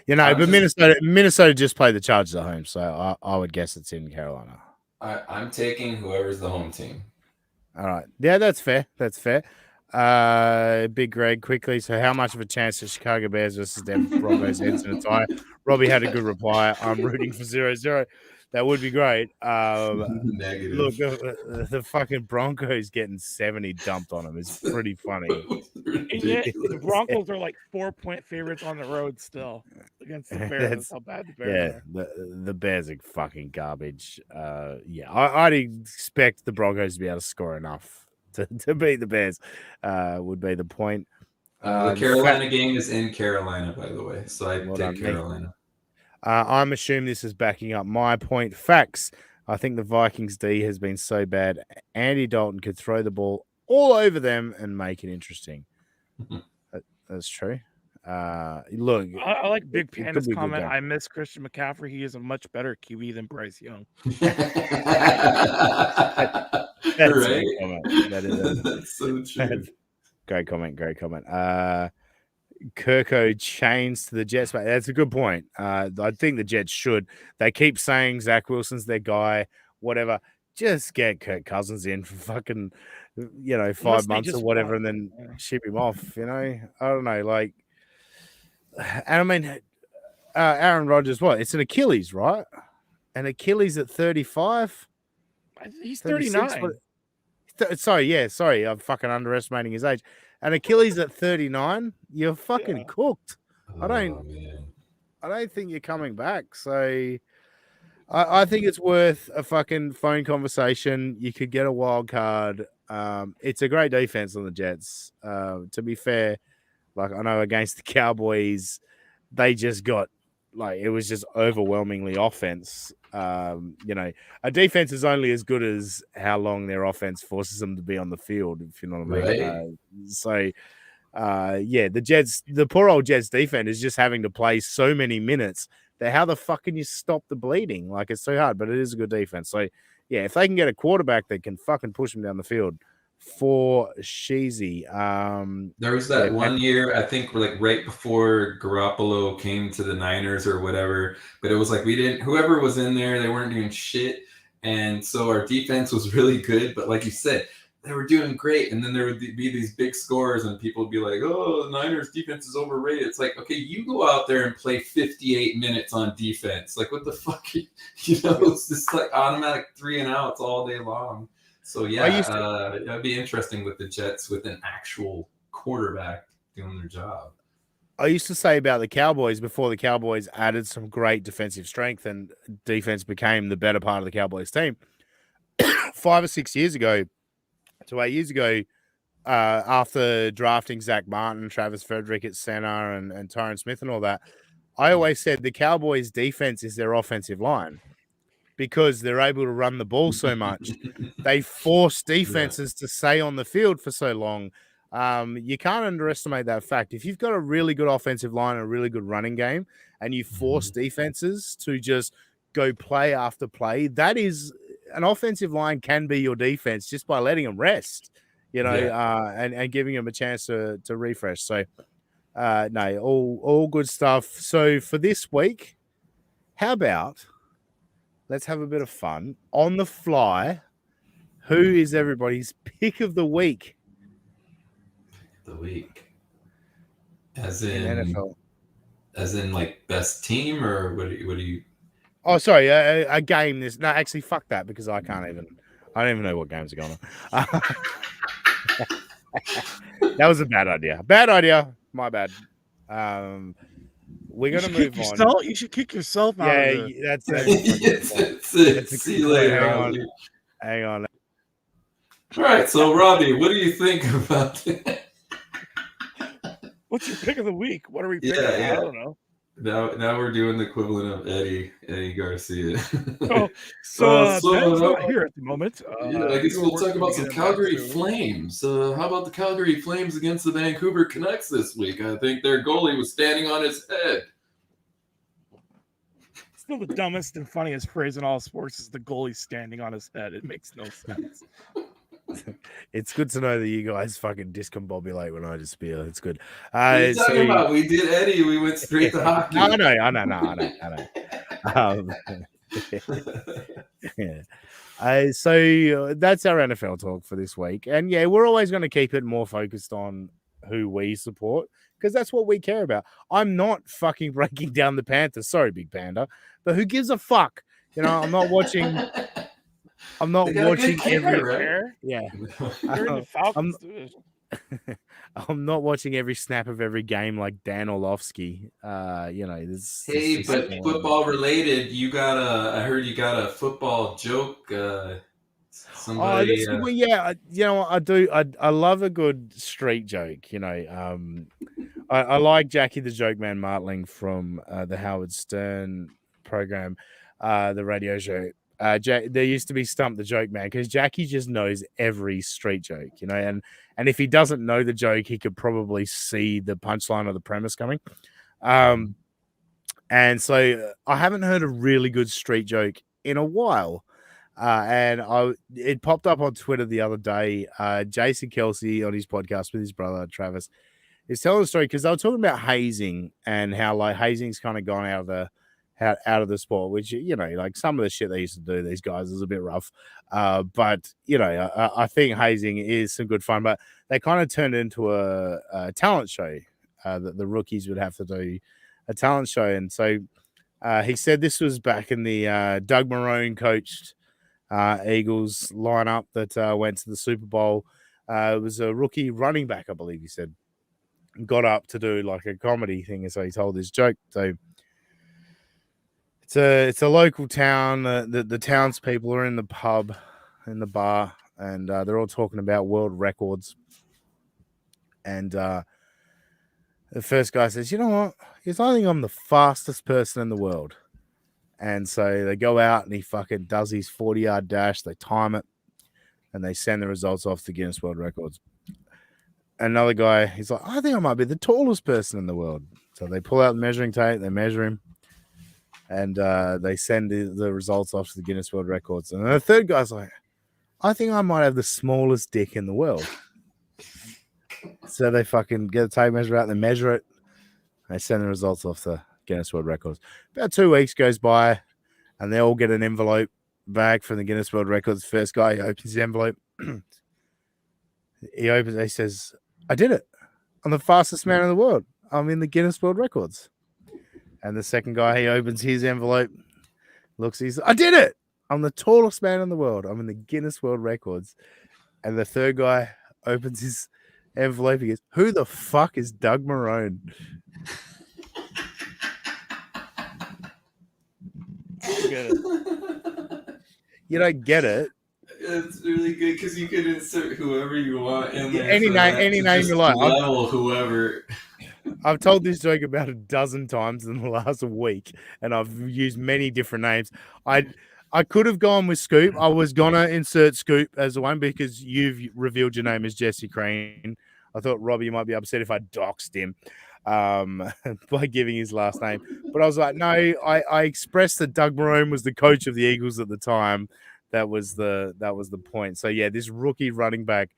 You know, but Minnesota just played the Chargers at home, so I would guess it's in Carolina. I'm taking whoever's the home team. All right. Yeah, that's fair. That's fair. Big Greg, quickly. So how much of a chance does Chicago Bears versus Denver Broncos ends in a tie? Robbie had a good reply. I'm rooting for 0-0. That would be great. Negative. Look, the fucking Broncos getting 70 dumped on them is pretty funny. And yet, the Broncos are like 4-point favorites on the road still against the Bears. That's how bad the Bears are. The Bears are fucking garbage. I'd expect the Broncos to be able to score enough to beat the Bears. Would be the point. The Carolina game is in Carolina, by the way, so I take Carolina. I'm assuming this is backing up my point. Facts. I think the Vikings D has been so bad. Andy Dalton could throw the ball all over them and make it interesting. That's true. Look, I like Big Panda's comment. I miss Christian McCaffrey. He is a much better QB than Bryce Young. That's right. A comment. That's so true. Great comment. Kirko chains to the Jets, mate. That's a good point. I think the Jets should. They keep saying Zach Wilson's their guy, whatever. Just get Kirk Cousins in for fucking, 5 months or whatever, and then ship him off. I don't know. Like, and I mean, Aaron Rodgers, what? It's an Achilles, right? An Achilles at 35. He's 39. Sorry. I'm fucking underestimating his age. An Achilles at 39, you're fucking cooked. I don't think you're coming back. So I think it's worth a fucking phone conversation. You could get a wild card. It's a great defense on the Jets. To be fair, like I know against the Cowboys, they just got it was just overwhelmingly offense. A defense is only as good as how long their offense forces them to be on the field, if you know what I mean. Right. The poor old Jets defense is just having to play so many minutes that how the fuck can you stop the bleeding? Like, it's so hard, but it is a good defense. So, yeah, if they can get a quarterback that can fucking push them down the field for Sheezy. There was that one year, I think, right before Garoppolo came to the Niners or whatever, but it was like whoever was in there, they weren't doing shit. And so our defense was really good, but like you said, they were doing great. And then there would be these big scores and people would be like, oh, the Niners defense is overrated. It's like, okay, you go out there and play 58 minutes on defense. Like, what the fuck? It's just like automatic 3 and outs all day long. So, yeah, that'd be interesting with the Jets with an actual quarterback doing their job. I used to say about the Cowboys before the Cowboys added some great defensive strength and defense became the better part of the Cowboys team. 5 or 6 years ago to 8 years ago, after drafting Zach Martin, Travis Frederick at center and Tyron Smith and all that, I always said the Cowboys' defense is their offensive line because they're able to run the ball so much. They force defenses to stay on the field for so long. You can't underestimate that fact. If you've got a really good offensive line and a really good running game, and you force defenses to just go play after play, that is an offensive line can be your defense just by letting them rest, and giving them a chance to refresh. So, no, all good stuff. So for this week, how about let's have a bit of fun on the fly. Who is everybody's pick of the week? The week, as in in NFL. As in like best team, or what do you? Oh, sorry, a game. No, actually, fuck that, because I don't even know what games are going on. That was a bad idea. Bad idea. My bad. We're gonna move on. You should kick yourself out of the. That's it. See you later. Hang on. All right, so Robbie, what do you think about it? What's your pick of the week? What are we picking? I don't know. Now we're doing the equivalent of Eddie Garcia. So Ben's not here at the moment. I guess we'll talk about some Calgary Flames. How about the Calgary Flames against the Vancouver Canucks this week? I think their goalie was standing on his head. Still the dumbest and funniest phrase in all sports is the goalie standing on his head. It makes no sense. It's good to know that you guys fucking discombobulate when I just spiel. It's good. What are you talking about? We did Eddie. We went straight to hockey. I know. So that's our NFL talk for this week. And yeah, we're always going to keep it more focused on who we support, because that's what we care about. I'm not fucking breaking down the Panthers. Sorry, Big Panda. But who gives a fuck? I'm not watching... I'm not watching every. Right? Yeah, You're in the Falcons division. I'm not watching every snap of every game like Dan Orlovsky. Hey, but football related, I heard you got a football joke. Somebody. I do. I love a good street joke. I like Jackie the Joke Man Martling from the Howard Stern program, the radio show. There used to be Stump the Joke Man, because Jackie just knows every street joke, and if he doesn't know the joke, he could probably see the punchline or the premise coming. And so I haven't heard a really good street joke in a while. And it popped up on Twitter the other day. Jason Kelsey on his podcast with his brother Travis is telling a story, because they were talking about hazing and how like hazing's kind of gone out of the sport, which, like some of the shit they used to do, these guys, is a bit rough. But I think hazing is some good fun, but they kind of turned it into a talent show, that the rookies would have to do a talent show. And so he said this was back in the Doug Marrone coached Eagles lineup that went to the Super Bowl. It was a rookie running back, I believe he said, got up to do like a comedy thing. And so he told this joke. So it's a local town. The townspeople are in the pub, in the bar, and they're all talking about world records. And the first guy says, "You know what? Because I think I'm the fastest person in the world." And so they go out and he fucking does his 40-yard dash. They time it, and they send the results off to Guinness World Records. Another guy, he's like, "I think I might be the tallest person in the world." So they pull out the measuring tape, they measure him, and they send the results off to the Guinness World Records. And the third guy's like, "I think I might have the smallest dick in the world." So they fucking get the tape measure out, they measure it, they send the results off to Guinness World Records. About 2 weeks goes by, and they all get an envelope back from the Guinness World Records. First guy opens the envelope. He says, "I did it. I'm the fastest man in the world. I'm in the Guinness World Records." And the second guy, he opens his envelope, looks, he says, "I did it. I'm the tallest man in the world. I'm in the Guinness World Records." And the third guy opens his envelope. He goes, "Who the fuck is Doug Marrone?" You don't get it. It's really good because you can insert whoever you want in there. Any name you like. Level whoever. I've told this joke about a dozen times in the last week, and I've used many different names. I could have gone with Scoop. I was gonna insert Scoop as the one because you've revealed your name as Jesse Crane. I thought Robbie might be upset if I doxed him by giving his last name. But I was like, no, I expressed that Doug Marone was the coach of the Eagles at the time. That was the point. So yeah, this rookie running back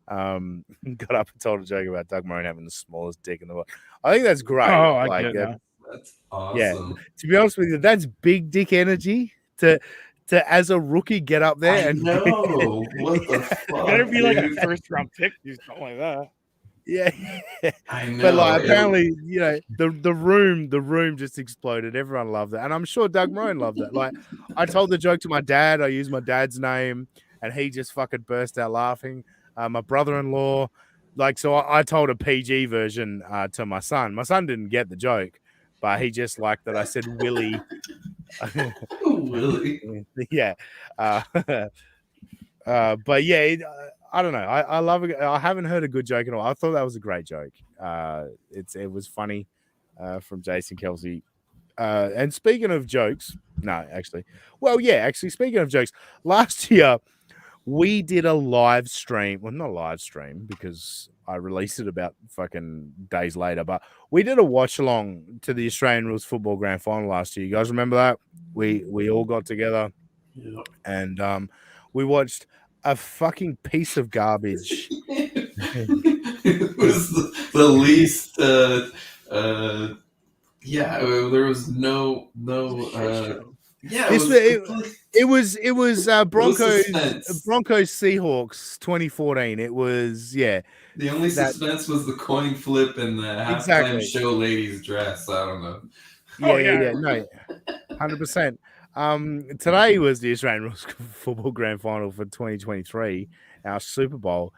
got up and told a joke about Doug Marone having the smallest dick in the world. I think that's great. Oh, I get it now. That's awesome. Yeah, to be honest with you, that's big dick energy to as a rookie get up there and know what the fuck. Better be like a dude. first round pick, do something like that. Yeah, I know. but like apparently, you know, the room just exploded. Everyone loved it, and I'm sure Doug Marone loved it. Like, I told the joke to my dad. I used my dad's name, and he just fucking burst out laughing. My brother-in-law, like, so I told a PG version to my son. My son didn't get the joke, but he just liked that I said Willie. Willie. Yeah, but yeah. I don't know. I love it. I haven't heard a good joke at all. I thought that was a great joke. It was funny from Jason Kelsey. And speaking of jokes, speaking of jokes, last year we did a live stream. Well, not a live stream because I released it about fucking days later, but we did a watch along to the Australian Rules Football Grand Final last year. You guys remember that? We all got together and we watched a fucking piece of garbage. It was the least. Yeah, there was no. Yeah, it was Broncos suspense. Seahawks 2014. It was The only suspense was the coin flip and the halftime show lady's dress. I don't know. Yeah, no, 100%. Today was the Australian Rules Football Grand Final for 2023, our Super Bowl.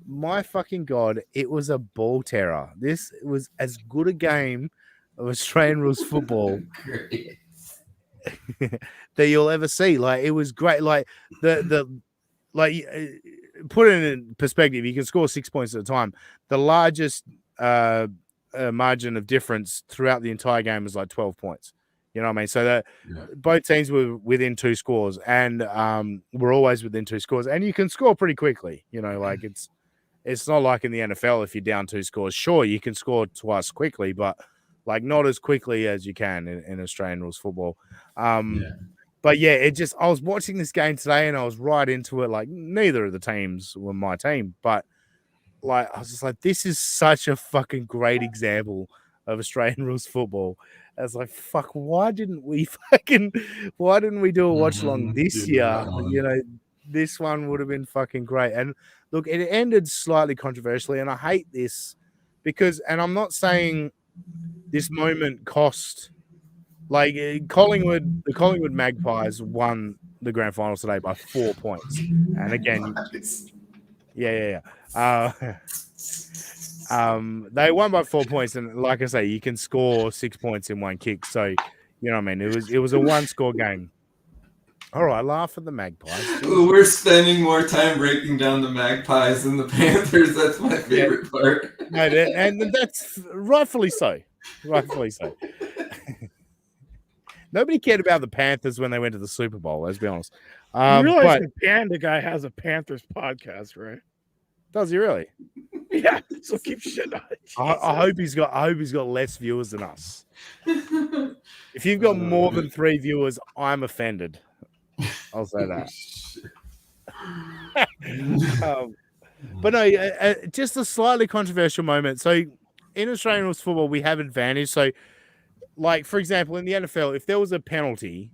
My fucking God, it was a ball terror. This was as good a game of Australian Rules football that you'll ever see. Like, it was great. Like put it in perspective, you can score 6 points at a time. The largest margin of difference throughout the entire game was like 12 points. You know what I mean? So that both teams were within 2 scores, and we're always within 2 scores, and you can score pretty quickly. You know, like it's not like in the NFL if you're down 2 scores. Sure, you can score twice quickly, but like not as quickly as you can in Australian rules football. But yeah, I was watching this game today and I was right into it. Like, neither of the teams were my team, but like I was just like, this is such a fucking great example of Australian rules football. I was like, fuck, why didn't we do a watch along this year? You know, this one would have been fucking great. And look, it ended slightly controversially, and I hate this because, and I'm not saying this moment cost, like, the Collingwood Magpies won the grand finals today by 4 points. And again, they won by 4 points, and like I say, you can score 6 points in one kick. So, you know what I mean? It was a 1-score game. All right, laugh at the Magpies. We're spending more time breaking down the Magpies than the Panthers. That's my favorite part. No, and that's rightfully so. Rightfully so. Nobody cared about the Panthers when they went to the Super Bowl, let's be honest. You realize the Panda guy has a Panthers podcast, right? Does he really? Yeah, so keep shit on it. I hope he's got less viewers than us. If you've got more than 3 viewers, I'm offended. I'll say that. But no, just a slightly controversial moment. So in Australian rules football, we have advantage. So, like, for example, in the NFL, if there was a penalty,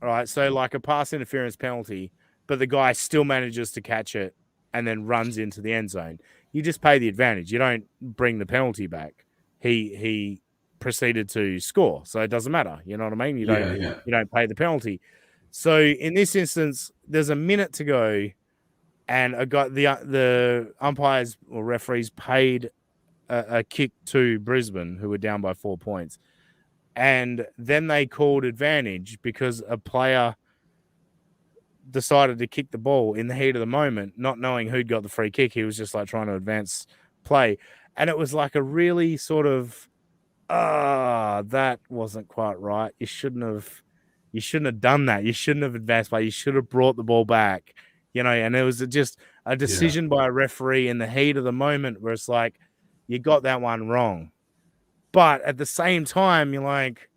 all right, so like a pass interference penalty, but the guy still manages to catch it and then runs into the end zone, you just pay the advantage. You don't bring the penalty back. He proceeded to score, so it doesn't matter. You know what I mean? You don't pay the penalty. So in this instance, there's a minute to go, and the umpires or referees paid a kick to Brisbane, who were down by 4 points, and then they called advantage because a player decided to kick the ball in the heat of the moment, not knowing who'd got the free kick. He was just like trying to advance play, and it was like a really sort of that wasn't quite right. You shouldn't have done that. You shouldn't have advanced play. You should have brought the ball back, you know. And it was just a decision by a referee in the heat of the moment where it's like, you got that one wrong. But at the same time, you're like,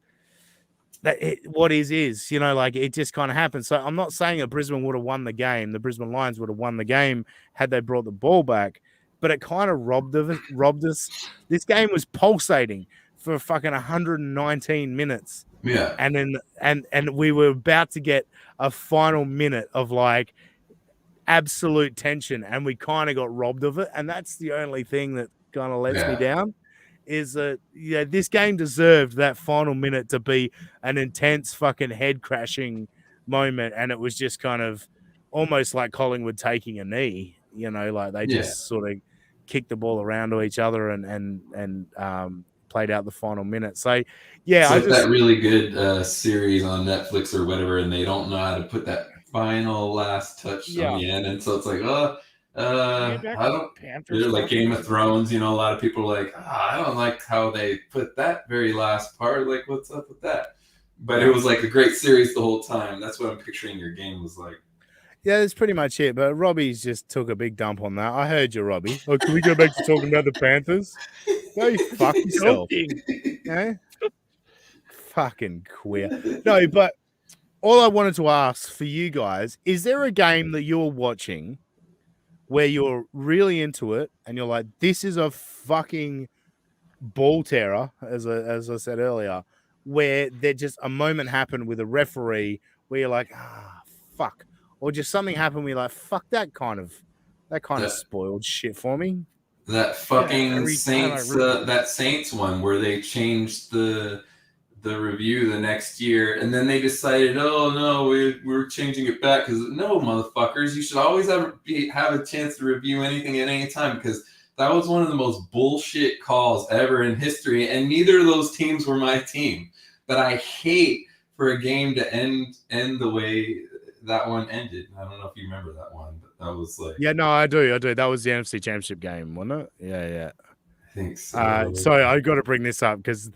what is, like it just kind of happens. So I'm not saying that Brisbane would have won the game. The Brisbane Lions would have won the game had they brought the ball back, but it kind of robbed us. This game was pulsating for fucking 119 minutes. Yeah. And then and we were about to get a final minute of like absolute tension, and we kind of got robbed of it. And that's the only thing that kind of lets me down. Is that this game deserved that final minute to be an intense fucking head crashing moment, and it was just kind of almost like Collingwood taking a knee, like they just sort of kicked the ball around to each other and played out the final minute. So it's like that really good series on Netflix or whatever, and they don't know how to put that final last touch on the end, and so it's like I don't. They're like Game of Thrones, a lot of people are like, I don't like how they put that very last part. Like, what's up with that? But it was like a great series the whole time. That's what I'm picturing your game was like. Yeah, that's pretty much it. But Robbie's just took a big dump on that. I heard you, Robbie. Oh, can we go back to talking about the Panthers? Go you fuck yourself. Fucking queer. No, but all I wanted to ask for you guys, is there a game that you're watching where you're really into it and you're like, this is a fucking ball terror, as I said earlier, where there just a moment happened with a referee where you're like, fuck, or just something happened where you're like, fuck, that kind of spoiled shit for me. That fucking Saints, that Saints one where they changed the review the next year, and then they decided, oh no, we're changing it back because no, motherfuckers, you should always have a chance to review anything at any time, because that was one of the most bullshit calls ever in history, and neither of those teams were my team. But I hate for a game to end the way that one ended. I don't know if you remember that one, but that was like, yeah, no, I do. That was the NFC Championship game, wasn't it? Yeah. I think so. Sorry, I got to bring this up because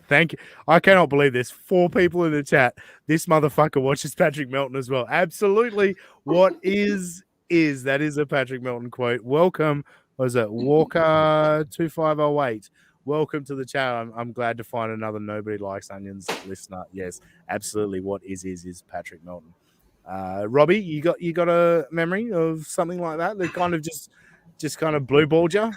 I cannot believe this. 4 people in the chat. This motherfucker watches Patrick Melton as well. Absolutely. What is that is a Patrick Melton quote. Welcome. Was it Walker 2508? Welcome to the chat. I'm glad to find another Nobody Likes Onions listener. Yes, absolutely. What is Patrick Melton. Robbie, you got a memory of something like that kind of just kind of blue balled you?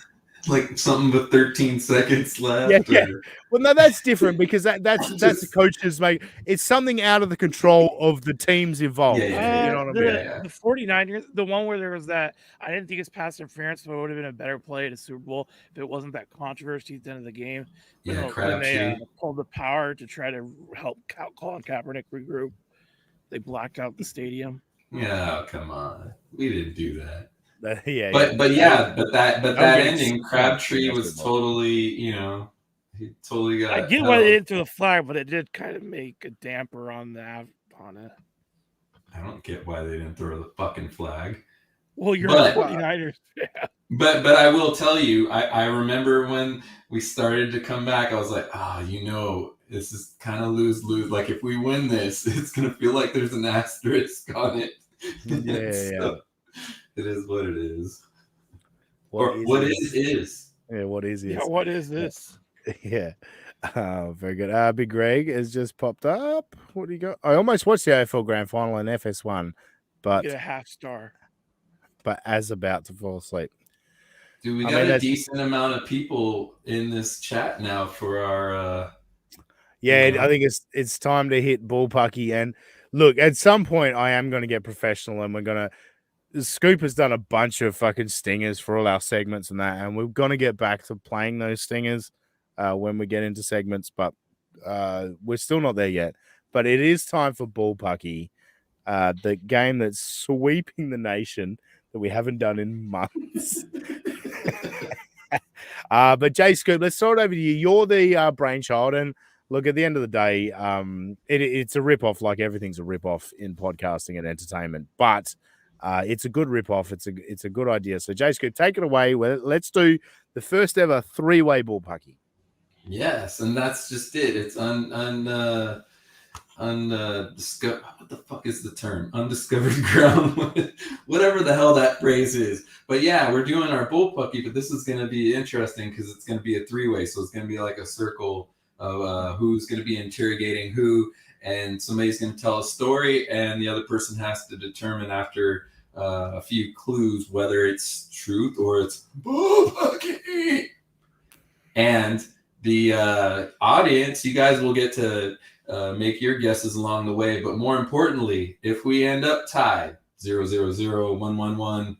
Like something with 13 seconds left. Yeah. Well, no, that's different because that's the coaches make. It's something out of the control of the teams involved. You know what I mean? The 49ers, the one where there was that, I didn't think it's pass interference, but it would have been a better play at a Super Bowl if it wasn't that controversy at the end of the game. Yeah, when they pulled the power to try to help Colin Kaepernick regroup, they blacked out the stadium. Yeah, come on, we didn't do that. But that ending, Crabtree was totally, he totally got. I get why they didn't throw the flag, but it did kind of make a damper on it. I don't get why they didn't throw the fucking flag. Well, you're the 49ers. But I will tell you, I remember when we started to come back, I was like, this is kind of lose-lose. Like, if we win this, it's going to feel like there's an asterisk on it. Yeah. It is what it is. What is? Yeah, what is this? Yeah, what is this? Yeah. Very good. Big Greg has just popped up. What do you got? I almost watched the AFL Grand Final in FS1, but get a half star. But as about to fall asleep. Dude, we got a decent amount of people in this chat now for our I think it's time to hit Bullpucky. And look, at some point I am going to get professional, and we're going to Scoop has done a bunch of fucking stingers for all our segments and that, and we're going to get back to playing those stingers when we get into segments, but we're still not there yet. But it is time for Bullpucky, the game that's sweeping the nation that we haven't done in months. But Jay Scoop, let's throw it over to you. You're the brainchild, and look, at the end of the day, it's a rip-off, like everything's a rip-off in podcasting and entertainment, but it's a good rip-off. It's a good idea. So, Jay Scoop, take it away. Let's do the first ever 3-way Bullpucky. Yes, and that's just it. It's what the fuck is the term? Undiscovered ground, whatever the hell that phrase is. But yeah, we're doing our Bullpucky, but this is going to be interesting because it's going to be a three-way. So it's going to be like a circle of who's going to be interrogating who, and somebody's going to tell a story, and the other person has to determine after a few clues whether it's truth or it's Bullpucky. And the audience, you guys will get to make your guesses along the way. But more importantly, if we end up tied 0-0-0-1-1-1,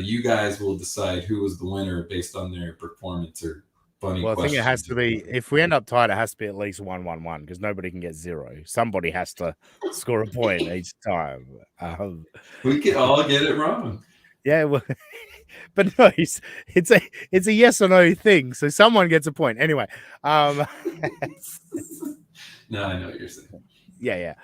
you guys will decide who was the winner based on their performance or funny Well, I think questions. it has to be, if we end up tied, it has to be at least 1-1-1 because nobody can get 0. Somebody has to score a point each time. We could all get it wrong. Yeah, well, but no, it's a yes or no thing, so someone gets a point anyway. No, I know what you're saying. Yeah.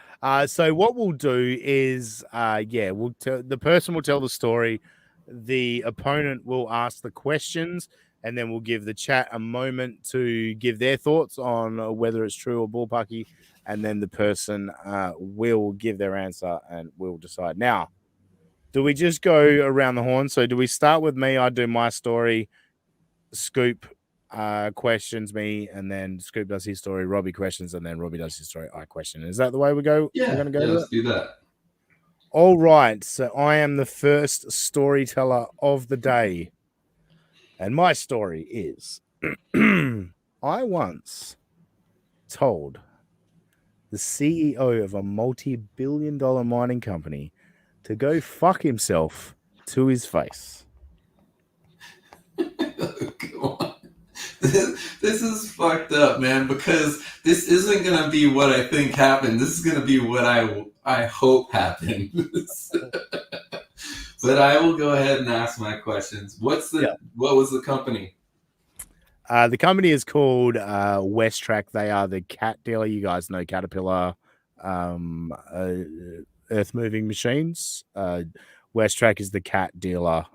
So what we'll do is, the person will tell the story, the opponent will ask the questions, and then we'll give the chat a moment to give their thoughts on whether it's true or Bullpucky, and then the person will give their answer, and we'll decide. Now, do we just go around the horn? So do we start with me? I do my story. Scoop questions me, and then Scoop does his story. Robbie questions, and then Robbie does his story. I question. Is that the way we go? Yeah, we're gonna go. Let's do that. All right. So I am the first storyteller of the day, and my story is: I once told the CEO of a multi-billion-dollar mining company to go fuck himself to his face. Come on. This is fucked up, man, because this isn't going to be what I think happened. This is going to be what I hope happened. But I will go ahead and ask my questions. What was the company? The company is called Westtrack. They are the cat dealer. You guys know Caterpillar, earth moving machines. Westtrack is the cat dealer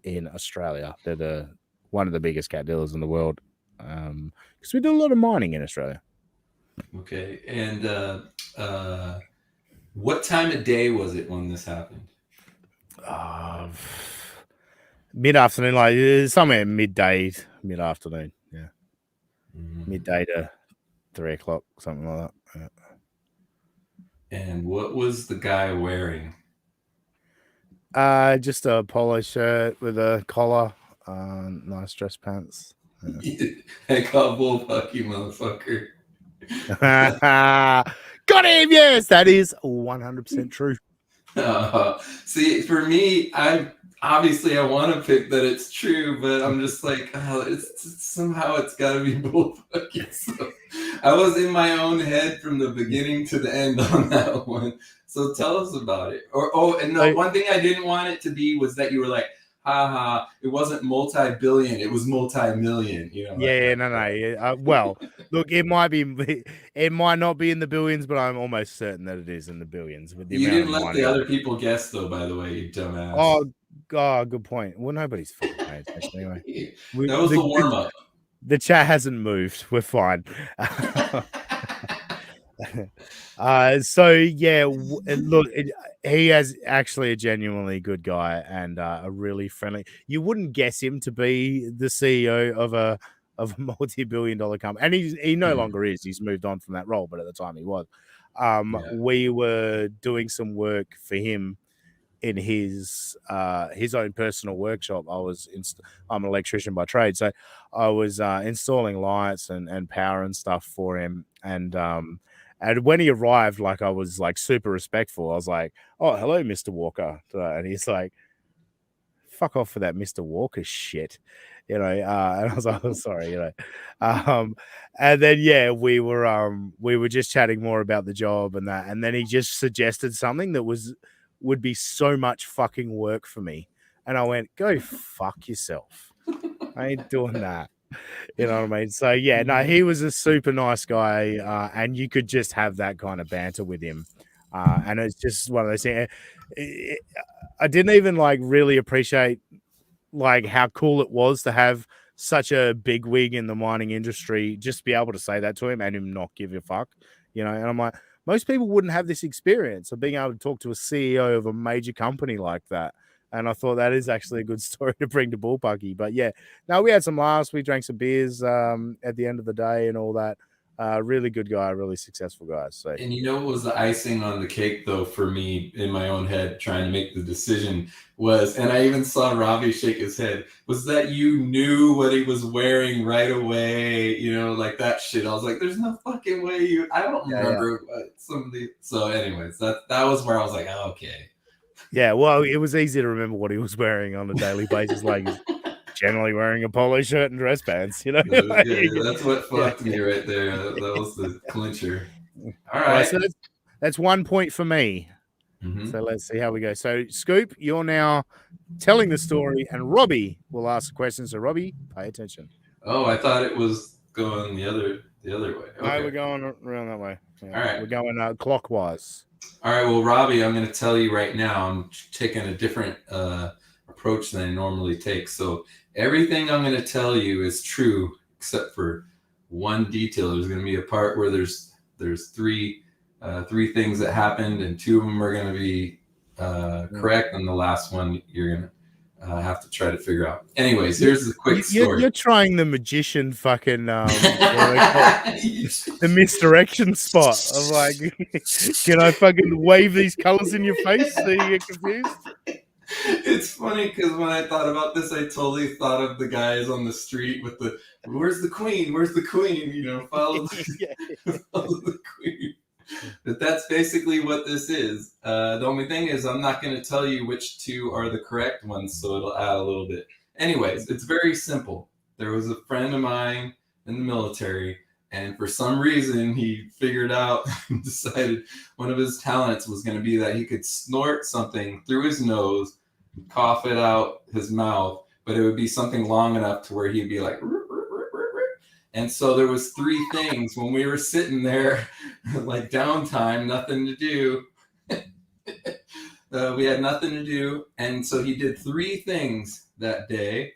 in Australia. They're one of the biggest cat dealers in the world because we do a lot of mining in Australia. Okay, and what time of day was it when this happened? Mid-afternoon, like somewhere midday, mid-afternoon. Yeah, midday to 3 o'clock, something like that. Yeah. And what was the guy wearing? Just a polo shirt with a collar, nice dress pants. I call Bullpucky, motherfucker. Got him! Yes, that is 100% true. See, for me, I want to pick that it's true, but I'm just like, somehow it's got to be Bullpucky. So I was in my own head from the beginning to the end on that one. So tell us about it. One thing I didn't want it to be was that you were like, haha, it wasn't multi-billion, it was multi-million. You know? No. Well, look, it might not be in the billions, but I'm almost certain that it is in the billions. With the you didn't let the other people guess, though. By the way, you dumbass. Oh, God, good point. Well, nobody's fucking paying attention anyway. That was the warm-up. The chat hasn't moved. We're fine. Look, he is actually a genuinely good guy and a really friendly. You wouldn't guess him to be the CEO of a multi-billion-dollar company, and he no longer is. He's moved on from that role, but at the time he was. We were doing some work for him in his own personal workshop. I'm an electrician by trade, so I was installing lights and power and stuff for him. And when he arrived, like, I was like super respectful. I was like, "Oh, hello, Mr. Walker," and he's like, "Fuck off for that Mr. Walker shit," And I was like, "I'm sorry," and then we were just chatting more about the job and that, and then he just suggested something that would be so much fucking work for me. And I went, "Go fuck yourself. I ain't doing that." You know what I mean? So, he was a super nice guy. And you could just have that kind of banter with him. And it's just one of those things. I didn't even really appreciate how cool it was to have such a big wig in the mining industry, just be able to say that to him and him not give a fuck, And I'm like, most people wouldn't have this experience of being able to talk to a CEO of a major company like that. And I thought that is actually a good story to bring to Bullpucky. But yeah, no, we had some laughs. We drank some beers at the end of the day and all that. Really good guy, really successful guy. So, and you know what was the icing on the cake, though, for me in my own head, trying to make the decision was, and I even saw Robbie shake his head, was that you knew what he was wearing right away, you know, like that shit. I was like, there's no fucking way I don't remember what somebody. So, anyways, that was where I was like, oh, okay. Yeah, well, it was easy to remember what he was wearing on a daily basis. Like, he's generally wearing a polo shirt and dress pants, you know? Yeah, that's what fucked me right there. That was the clincher. All right. So that's 1 point for me. Mm-hmm. So let's see how we go. So, Scoop, you're now telling the story, and Robbie will ask the question. So, Robbie, pay attention. Oh, I thought it was going the other way. Okay. No, we're going around that way. Yeah. All right. We're going clockwise. All right. Well, Robbie, I'm going to tell you right now, I'm taking a different approach than I normally take. So everything I'm going to tell you is true, except for one detail. There's going to be a part where there's three things that happened, and two of them are going to be correct, and the last one you're going to have to try to figure out. Anyways, here's the quick story. You're trying the magician fucking the misdirection spot of like, can I fucking wave these colors in your face so you get confused? It's funny because when I thought about this, I totally thought of the guys on the street with the "Where's the queen? Where's the queen?" You know, follow the queen. But that's basically what this is. The only thing is I'm not going to tell you which two are the correct ones, so it'll add a little bit. Anyways, it's very simple. There was a friend of mine in the military, and for some reason he figured out and decided one of his talents was going to be that he could snort something through his nose, cough it out his mouth, but it would be something long enough to where he'd be like... And so there was three things when we were sitting there, like downtime, nothing to do. We had nothing to do. And so he did three things that day.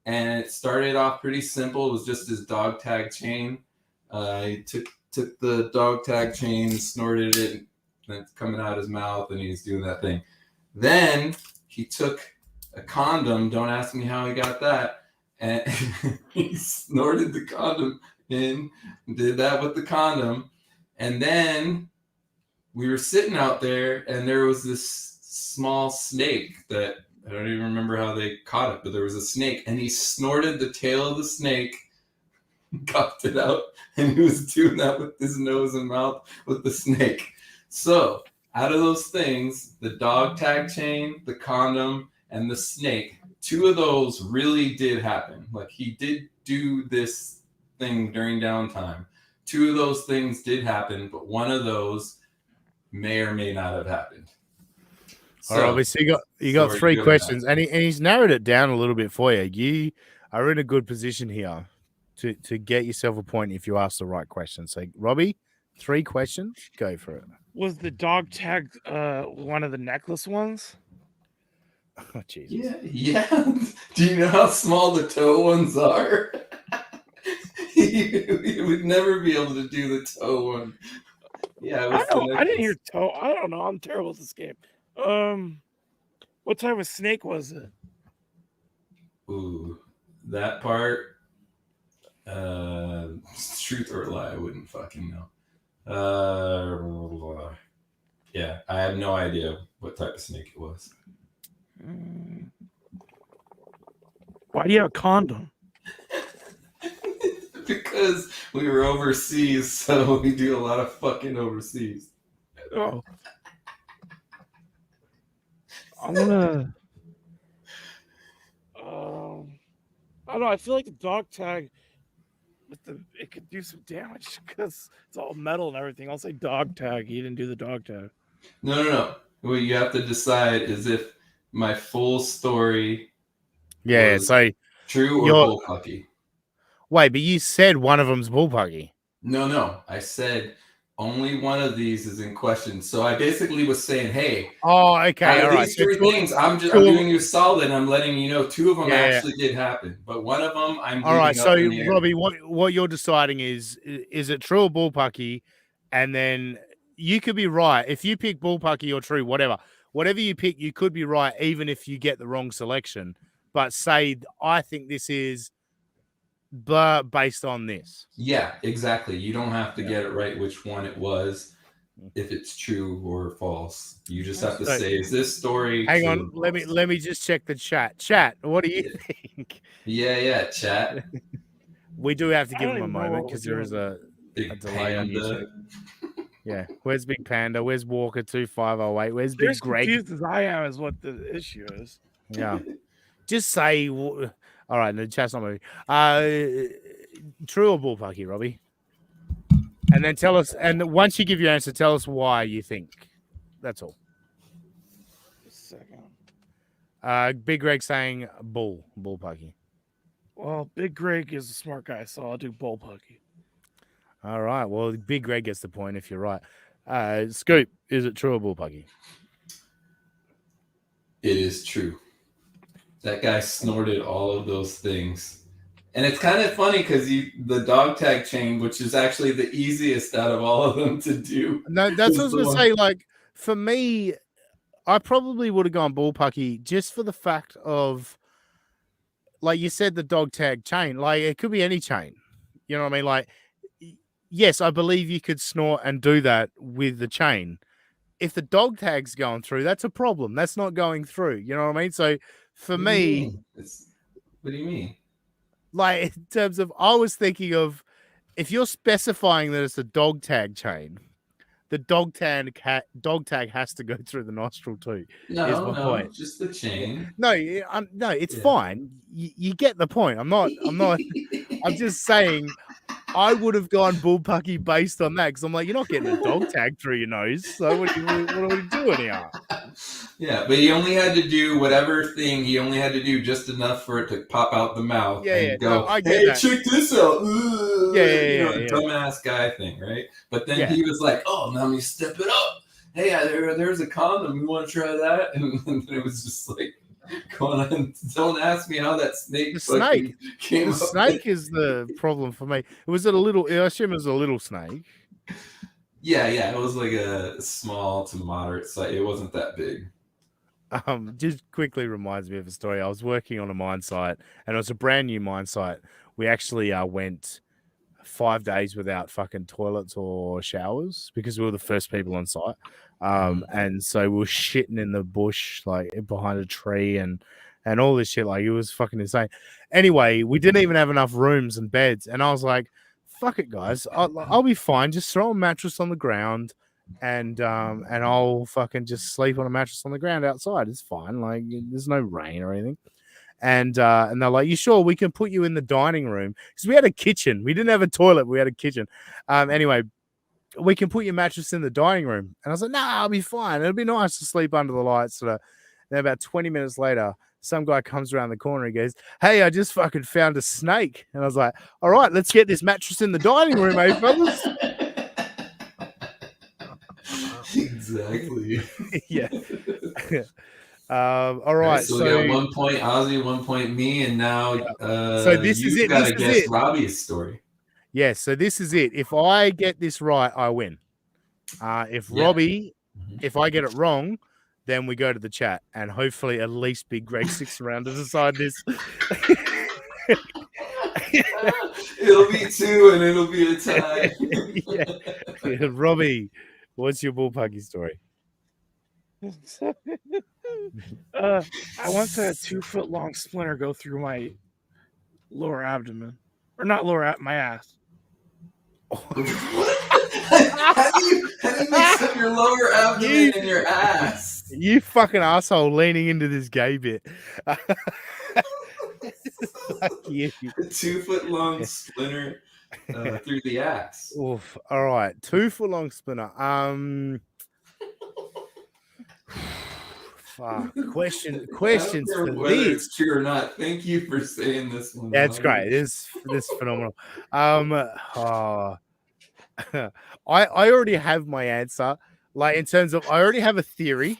And it started off pretty simple. It was just his dog tag chain. He took the dog tag chain, snorted it, and it's coming out of his mouth, and he's doing that thing. Then he took a condom. Don't ask me how he got that. And he snorted the condom in, did that with the condom. And then we were sitting out there, and there was this small snake that I don't even remember how they caught it, but there was a snake, and he snorted the tail of the snake, coughed it out, and he was doing that with his nose and mouth with the snake. So out of those things, the dog tag chain, the condom, and the snake, two of those really did happen. Like, he did do this thing during downtime. Two of those things did happen, but one of those may or may not have happened. So, all right, so you got three questions, and he's narrowed it down a little bit for you. You are in a good position here to get yourself a point if you ask the right question. So, Robbie, 3 questions, go for it. Was the dog tag one of the necklace ones? Oh, Jesus. Yeah. Do you know how small the toe ones are? You would never be able to do the toe one. Yeah, I didn't hear toe. I don't know. I'm terrible at this game. What type of snake was it? Ooh, that part. Truth or lie, I wouldn't fucking know. Yeah, I have no idea what type of snake it was. Why do you have a condom? Because we were overseas, so we do a lot of fucking overseas. Oh. I'm gonna. I don't know. I feel like the dog tag, it could do some damage because it's all metal and everything. I'll say dog tag. He didn't do the dog tag. No. What you have to decide is if my full story. Yeah, so true or Bullpucky. Wait, but you said one of them's Bullpucky. No. I said only one of these is in question. So I basically was saying, hey. Oh, okay. All right. These three things, I'm doing you solid. I'm letting you know 2 of them actually did happen, but one of them I'm. All right. So Robbie, what you're deciding is it true or Bullpucky, and then you could be right. If you pick Bullpucky or True, whatever you pick, you could be right, even if you get the wrong selection. But say, I think this is based on this. Yeah, exactly. You don't have to Yeah. get it right which one it was, if it's true or false. You just have to So- say, is this story Hang true on, or let false? me just check the chat. Chat, what do you think? Yeah, chat. We do have to I give don't him a even know moment what because we're there is doing. a delay on Panda. YouTube. Yeah, where's Big Panda? Where's Walker 2508? Where's They're Big as Greg? confused as I am is what the issue is. Yeah, just say. All right, the chat's not moving. True or Bullpucky, Robbie? And then tell us. And once you give your answer, tell us why you think. That's all. Just a second. Big Greg saying Bullpucky. Well, Big Greg is a smart guy, so I'll do Bullpucky. All right. Well, Big Greg gets the point if you're right. Scoop, is it true or Bullpucky? It is true. That guy snorted all of those things. And it's kind of funny because the dog tag chain, which is actually the easiest out of all of them to do. No, that's what I was going to say. Like, for me, I probably would have gone Bullpucky just for the fact of, like you said, the dog tag chain. Like, it could be any chain. You know what I mean? Like, yes, I believe you could snort and do that with the chain. If the dog tag's going through, that's a problem. That's not going through. You know what I mean? So for me, what do you mean? Like, in terms of, I was thinking of, if you're specifying that it's a dog tag chain, the dog tag has to go through the nostril too. No, just the chain. No, no, it's fine. You get the point. I'm not. I'm just saying, I would have gone Bullpucky based on that because I'm like, you're not getting a dog tag through your nose. So what are we doing here? Yeah, but he only had to do whatever thing. He only had to do just enough for it to pop out the mouth and go, no, I get hey, that. check this out. Dumbass guy thing, right? But then he was like, oh, now let me step it up. Hey, there's a condom. You want to try that? And then it was just like, going on. Don't ask me how that snake came up. The snake is the problem for me. Was it a little? I assume it was a little snake. Yeah, it was like a small to moderate size. It wasn't that big. Just quickly reminds me of a story. I was working on a mine site, and it was a brand new mine site. We actually went 5 days without fucking toilets or showers because we were the first people on site. And so we were shitting in the bush, like behind a tree and all this shit. Like, it was fucking insane. Anyway, we didn't even have enough rooms and beds. And I was like, fuck it, guys. I'll be fine. Just throw a mattress on the ground and I'll fucking just sleep on a mattress on the ground outside. It's fine. Like, there's no rain or anything. And they're like, you sure we can put you in the dining room? Because we had a kitchen. We didn't have a toilet. We had a kitchen. Anyway, we can put your mattress in the dining room. And I was like, nah, I'll be fine. It'll be nice to sleep under the lights. And then about 20 minutes later, some guy comes around the corner and goes, hey, I just fucking found a snake. And I was like, all right, let's get this mattress in the dining room, eh, fellas? Exactly. Yeah. All right. So we got 1 point Ozzy, 1 point me, and now so this is it. Gotta guess Robbie's story. Yes, so this is it. If I get this right, I win. Robbie, if I get it wrong, then we go to the chat, and hopefully at least Big Greg sticks around to decide this. It'll be 2 and it'll be a tie. Yeah. Robbie, what's your Bullpucky story? I once had a 2-foot long splinter go through my lower abdomen, or not my ass. How do you mix up your lower abdomen and your ass? You fucking asshole leaning into this gay bit. Fuck you. A 2-foot long splinter through the ass. Oof. All right. 2-foot long splinter. Fuck. Questions for whether this. it's true or not. Thank you for saying this one. That's great. This is phenomenal. I already have my answer. Like, in terms of, I already have a theory,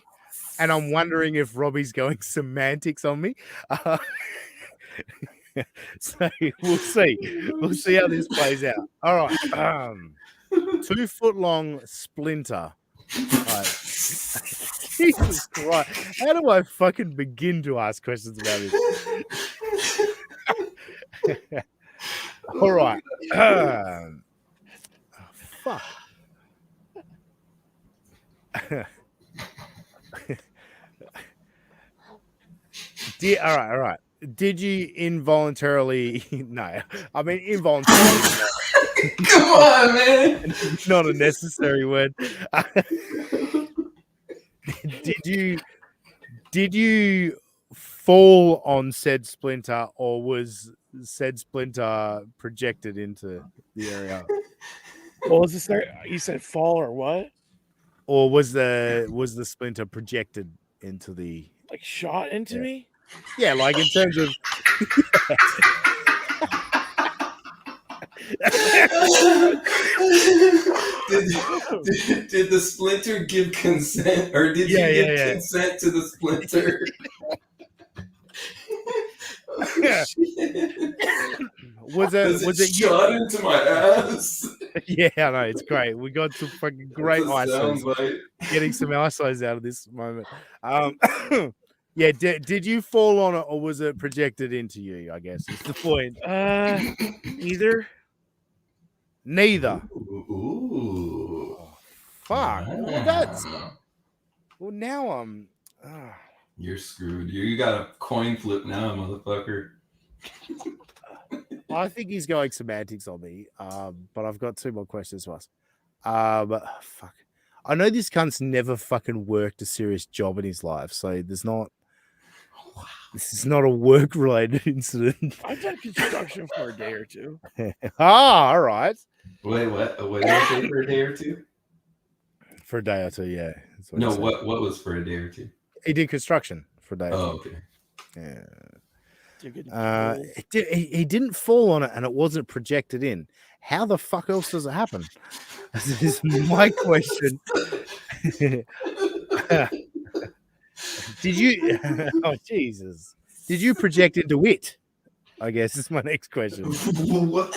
and I'm wondering if Robbie's going semantics on me. So we'll see. We'll see how this plays out. All right. 2 foot long splinter. Right. Jesus Christ. How do I fucking begin to ask questions about this? All right. Oh, fuck. All right. Did you involuntarily? No, I mean involuntarily. Come on, man. Not a necessary word. Did you fall on said splinter, or was said splinter projected into the area, What was this? You said fall or what? or was the splinter projected into the? Like shot into me? Yeah, like in terms of. Did the splinter give consent, or did you give consent to the splinter? Yeah. Was it shot into my ass? Yeah, I know, it's great. We got some fucking great ISOs. Getting some ISOs out of this moment. Yeah, did you fall on it, or was it projected into you? I guess is the point. Either. Neither. Ooh. Oh, fuck. Wow. Well, now I'm. You're screwed. You got a coin flip now, motherfucker. I think he's going semantics on me. But I've got 2 more questions to ask. But fuck. I know this cunt's never fucking worked a serious job in his life, so this is not a work-related incident. I've done construction for a day or 2. All right. Wait, what? What did you say, for a day or 2? For a day or 2, yeah. No, what was for a day or 2? He did construction for a day. Oh, okay. Yeah. He didn't fall on it, and it wasn't projected in. How the fuck else does it happen? This is my question. Did you? Oh Jesus! Did you project into it? I guess is my next question. What?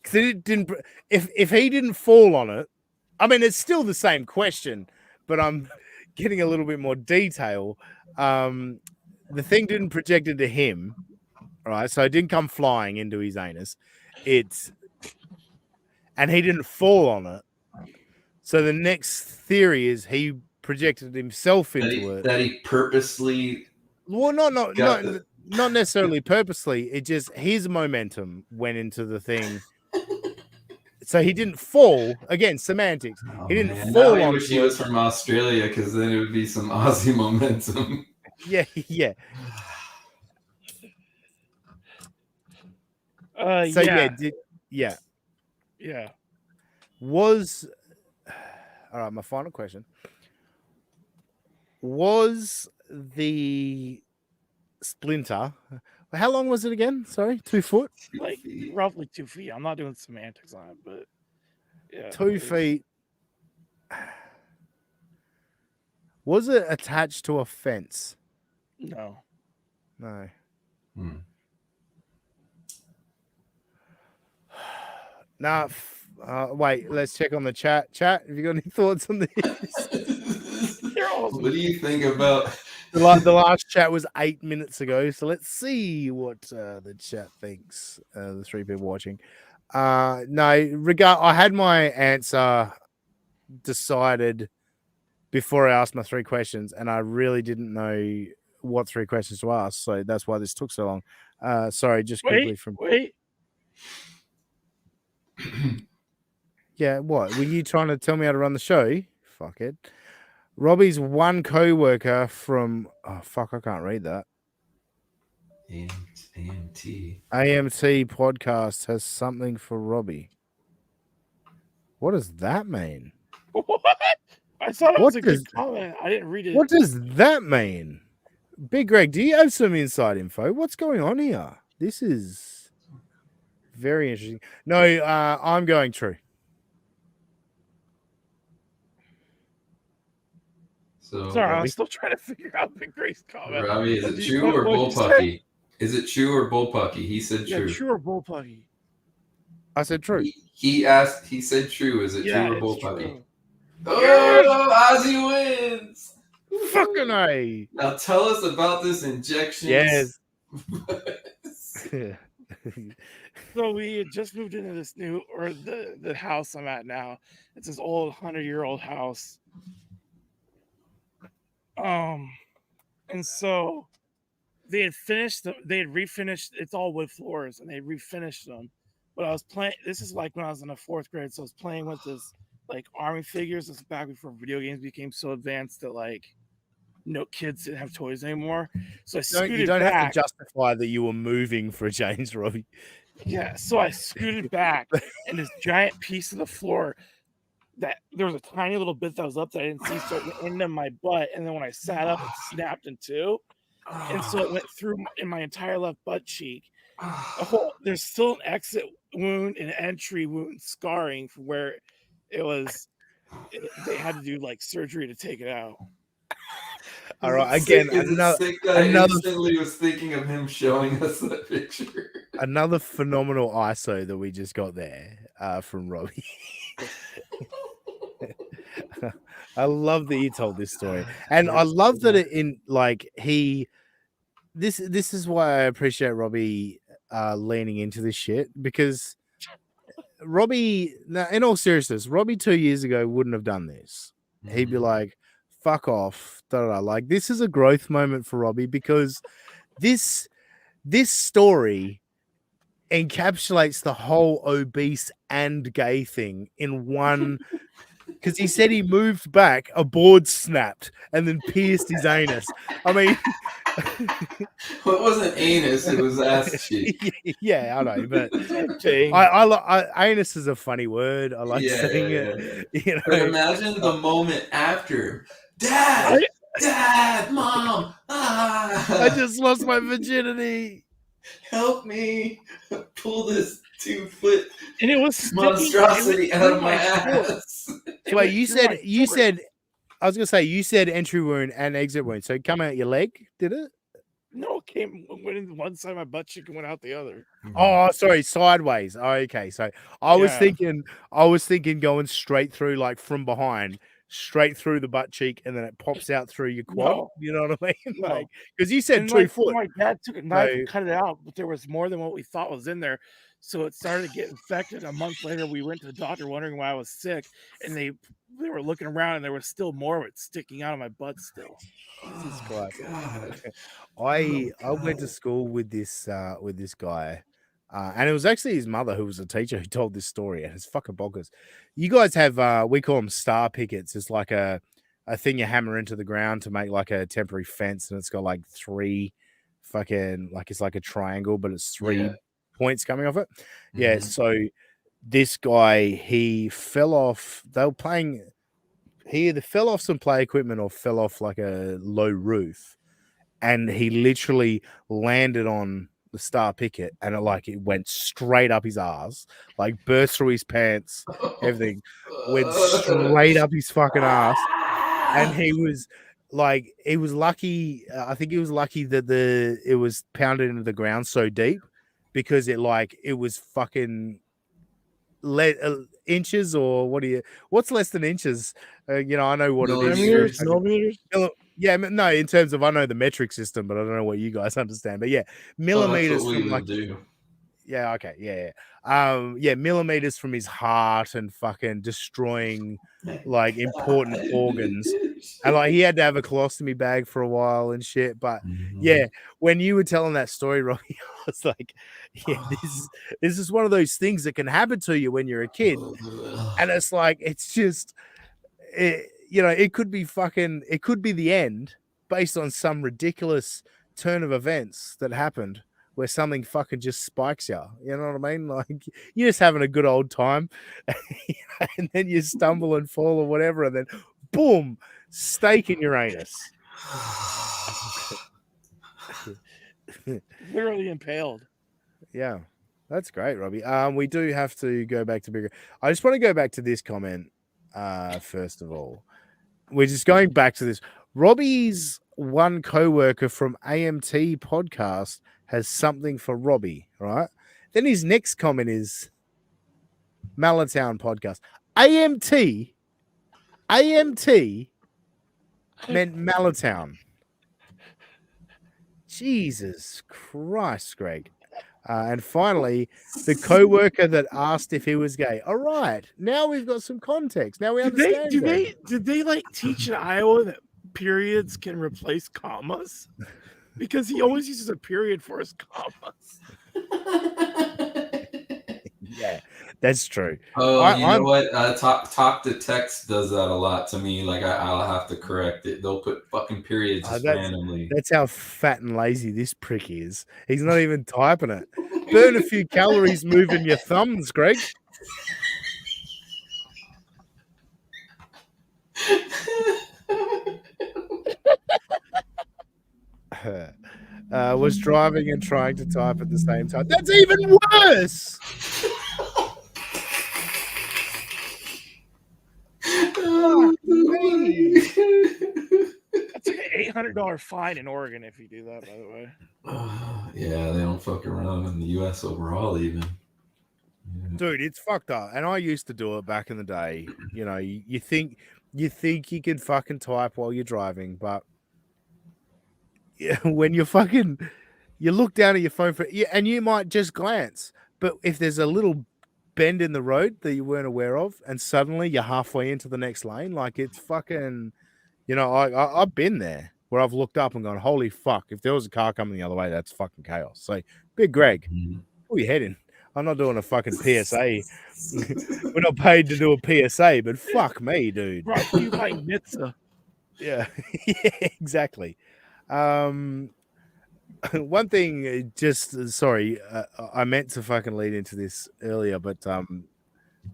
Because it didn't. If he didn't fall on it, I mean, it's still the same question, but I'm getting a little bit more detail. The thing didn't project into him, right? So it didn't come flying into his anus. And he didn't fall on it. So the next theory is he projected himself into it. That he purposely. Well, not necessarily purposely. It just his momentum went into the thing. So he didn't fall. Again, semantics. Oh, he didn't fall on. I wish he was from Australia, because then it would be some Aussie momentum. Yeah. So yeah. Was all right. My final question: was the splinter? How long was it again? Sorry, 2 foot. Like roughly 2 feet. I'm not doing semantics on it, but yeah, 2 feet. Was it attached to a fence? No. Nah. Wait, let's check on the chat. Chat, have you got any thoughts on this? What do you think about the last chat was 8 minutes ago, so let's see what the chat thinks. The 3 people watching. I had my answer decided before I asked my 3 questions, and I really didn't know what 3 questions to ask, so that's why this took so long. Sorry, just quickly from. Yeah, what? Were you trying to tell me how to run the show? Fuck it. Robbie's one co-worker from... Oh, fuck, I can't read that. AMT podcast has something for Robbie. What does that mean? What? I thought it was a good comment. I didn't read it. What does that mean? Big Greg, do you have some inside info? What's going on here? This is very interesting. No, I'm going true. So, sorry, I'm still trying to figure out Big Greg's comment. Robbie, is it true or Bullpucky? Is it true or Bullpucky? He said true. Yeah, true or Bullpucky. I said true. He asked. He said true. Is it Yeah, true or it's Bullpucky? true. Oh, Ozzy wins! Fucking A. Now tell us about this injection. Yes. So we had just moved into this new, or the house I'm at now. It's this old 100-year-old house. And so they had finished they had refinished. It's all wood floors, and they refinished them. But I was playing. This is like when I was in the 4th grade, so I was playing with this like army figures. This is back before video games became so advanced that like no kids didn't have toys anymore. So I scooted you don't back. have to justify that you were moving for a change, Robbie. Yeah, so I scooted back, and this giant piece of the floor that there was a tiny little bit that was up that I didn't see starting into my butt, and then when I sat up, it snapped in two, and so it went through in my entire left butt cheek. There's still an exit wound, an entry wound, scarring from where it was. They had to do like surgery to take it out. All right, again, another instantly was thinking of him showing us that picture. Another phenomenal ISO that we just got there from Robbie. I love that he told this story, and I love that this is why I appreciate Robbie leaning into this shit, because Robbie, now, in all seriousness, Robbie 2 years ago wouldn't have done this. He'd be like, fuck off. Like, this is a growth moment for Robbie, because this story encapsulates the whole obese and gay thing in one. Because he said he moved back, a board snapped, and then pierced his anus. I mean, well, it wasn't anus; it was ass cheek. Yeah, I know, but anus is a funny word. I like saying it. You know? But imagine the moment after, Dad, Mom, I just lost my virginity. Help me pull this 2-foot and it was monstrosity out of my ass. Wait, you said I was gonna say you said entry wound and exit wound. So it come out your leg, did it? No, it went in one side of my butt cheek and went out the other. Oh, sorry, sideways. Oh, okay, so I was thinking going straight through, like from behind, straight through the butt cheek, and then it pops out through your quad. No. You know what I mean? No. Like, because you said 2 foot. My dad took a knife and cut it out, but there was more than what we thought was in there. So it started to get infected. A month later, we went to the doctor wondering why I was sick, and they were looking around, and there was still more of it sticking out of my butt still. Jesus Christ. I went to school with this guy, and it was actually his mother who was a teacher who told this story, and it's fucking bonkers. You guys have we call them star pickets. It's like a thing you hammer into the ground to make like a temporary fence, and it's got like 3 fucking, like, it's like a triangle, but it's 3 points coming off it. Yeah, so this guy, he fell off. They were playing. He either fell off some play equipment or fell off like a low roof, and he literally landed on the star picket, and it went straight up his ass, like burst through his pants, everything went straight up his fucking ass, and he was lucky. I think he was lucky that it was pounded into the ground so deep, because it was fucking inches, or what's less than inches? I know what it is. Millimeters? Yeah, no, in terms of, I know the metric system, but I don't know what you guys understand. But yeah, millimeters from millimeters from his heart, and fucking destroying like important organs. And he had to have a colostomy bag for a while and shit. But yeah, when you were telling that story, Robbie, I was like, yeah, this is one of those things that can happen to you when you're a kid. And it's like, it's just, it could be the end based on some ridiculous turn of events that happened where something fucking just spikes you. You know what I mean? Like, you're just having a good old time, and then you stumble and fall or whatever, and then boom, stake in your anus. Literally impaled. Yeah, that's great, Robbie. We do have to go back to bigger. I just want to go back to this comment. First of all, we're just going back to this. Robbie's one co-worker from AMT podcast has something for Robbie, right? Then his next comment is, Malatown podcast. AMT meant Malatown. Jesus Christ, Greg. And finally, the co-worker that asked if he was gay. All right, now we've got some context. Now we understand. Did they like teach in Iowa that periods can replace commas? Because he always uses a period for his commas. Yeah, that's true. Oh, you know what? Talk to text does that a lot to me. Like I'll have to correct it. They'll put fucking periods just randomly. That's how fat and lazy this prick is. He's not even typing it. Burn a few calories moving your thumbs, Greg. Was driving and trying to type at the same time. That's even worse. Oh, that's like an $800 fine in Oregon if you do that, by the way. Yeah, they don't fuck around in the US overall, even. Yeah. Dude, it's fucked up. And I used to do it back in the day. You know, you think you can fucking type while you're driving, but when you're fucking, you look down at your phone and you might just glance, but if there's a little bend in the road that you weren't aware of, and suddenly you're halfway into the next lane, like it's fucking, you know, I've been there where I've looked up and gone, holy fuck, if there was a car coming the other way, that's fucking chaos. So, Big Greg, where are you heading? I'm not doing a fucking PSA. We're not paid to do a PSA, but fuck me, dude. Brought to you by Nitsa. Yeah, yeah, exactly. One thing, sorry, I meant to fucking lead into this earlier, but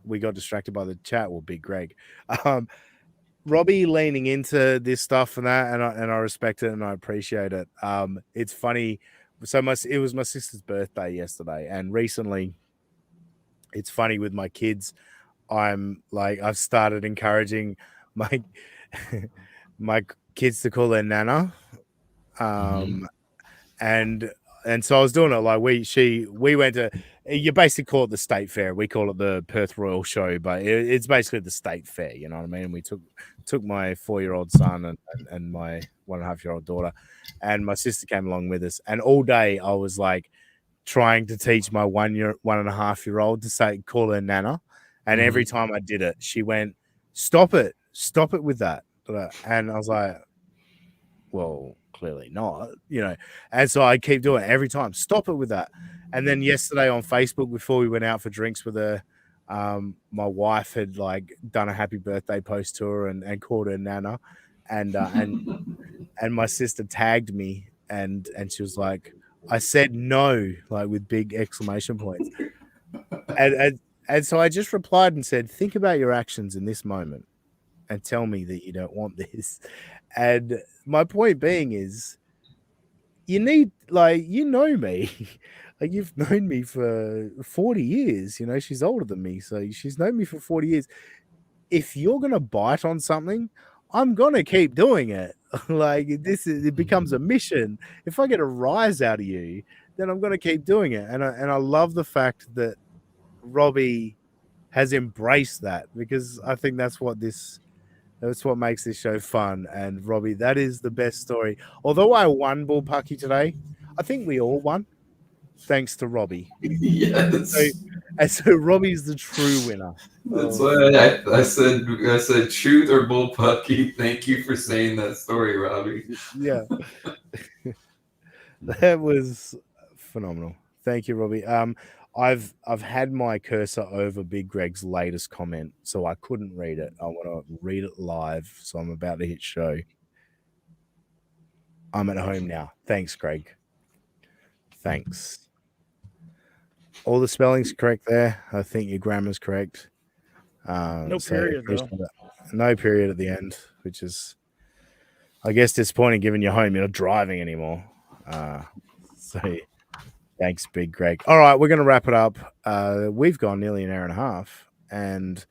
we got distracted by the chat. Well, Big Greg, Robbie leaning into this stuff and that, and I respect it and I appreciate it. It's funny. So it was my sister's birthday yesterday, and recently, it's funny with my kids. I've started encouraging my kids to call their nana. And so I was doing it like we went to, you basically call it the state fair. We call it the Perth Royal Show, but it's basically the state fair. You know what I mean? And we took my 4-year-old son and my 1.5-year-old daughter, and my sister came along with us. And all day I was like trying to teach my 1.5-year-old to call her nana, and every time I did it, she went, stop it with that. And I was like, well, clearly not, you know. And so I keep doing it every time. Stop it with that. And then yesterday on Facebook, before we went out for drinks with her, my wife had like done a happy birthday post to her and called her nana, and my sister tagged me and she was like, I said no, like with big exclamation points. And so I just replied and said, think about your actions in this moment and tell me that you don't want this. And my point being is, you need, like, you know me, like you've known me for 40 years, you know, she's older than me. So she's known me for 40 years. If you're going to bite on something, I'm going to keep doing it. Like it becomes a mission. If I get a rise out of you, then I'm going to keep doing it. And I love the fact that Robbie has embraced that, because I think that's what makes this show fun. And Robbie, that is the best story. Although I won Bullpucky today, I think we all won thanks to Robbie. Yes. So Robbie's the true winner. That's why I said truth or Bullpucky. Thank you for saying that story, Robbie. Yeah. That was phenomenal. Thank you, Robbie. I've had my cursor over Big Greg's latest comment, so I couldn't read it. I want to read it live, so I'm about to hit show. I'm at home now. Thanks, Greg. Thanks. All the spelling's correct there. I think your grammar's correct. No period, though. No period at the end, which is, I guess, disappointing given you're home. You're not driving anymore. So thanks, Big Greg. All right, we're going to wrap it up. We've gone nearly an hour and a half, and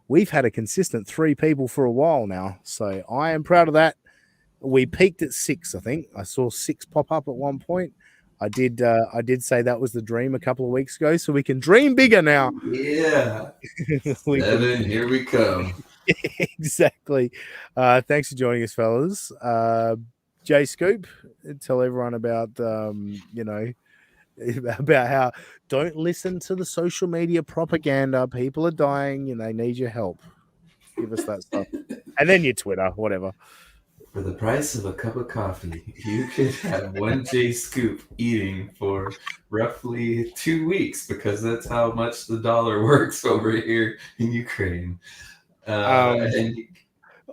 we've had a consistent 3 people for a while now. So I am proud of that. We peaked at 6, I think. I saw 6 pop up at one point. I did say that was the dream a couple of weeks ago, so we can dream bigger now. Yeah. We can 7, here we come. exactly. Thanks for joining us, fellas. Jay Scoop, tell everyone about about how don't listen to the social media propaganda. People are dying and they need your help. Give us that stuff. And then your Twitter, whatever. For the price of a cup of coffee, you could have one J Scoop eating for roughly 2 weeks because that's how much the dollar works over here in Ukraine. And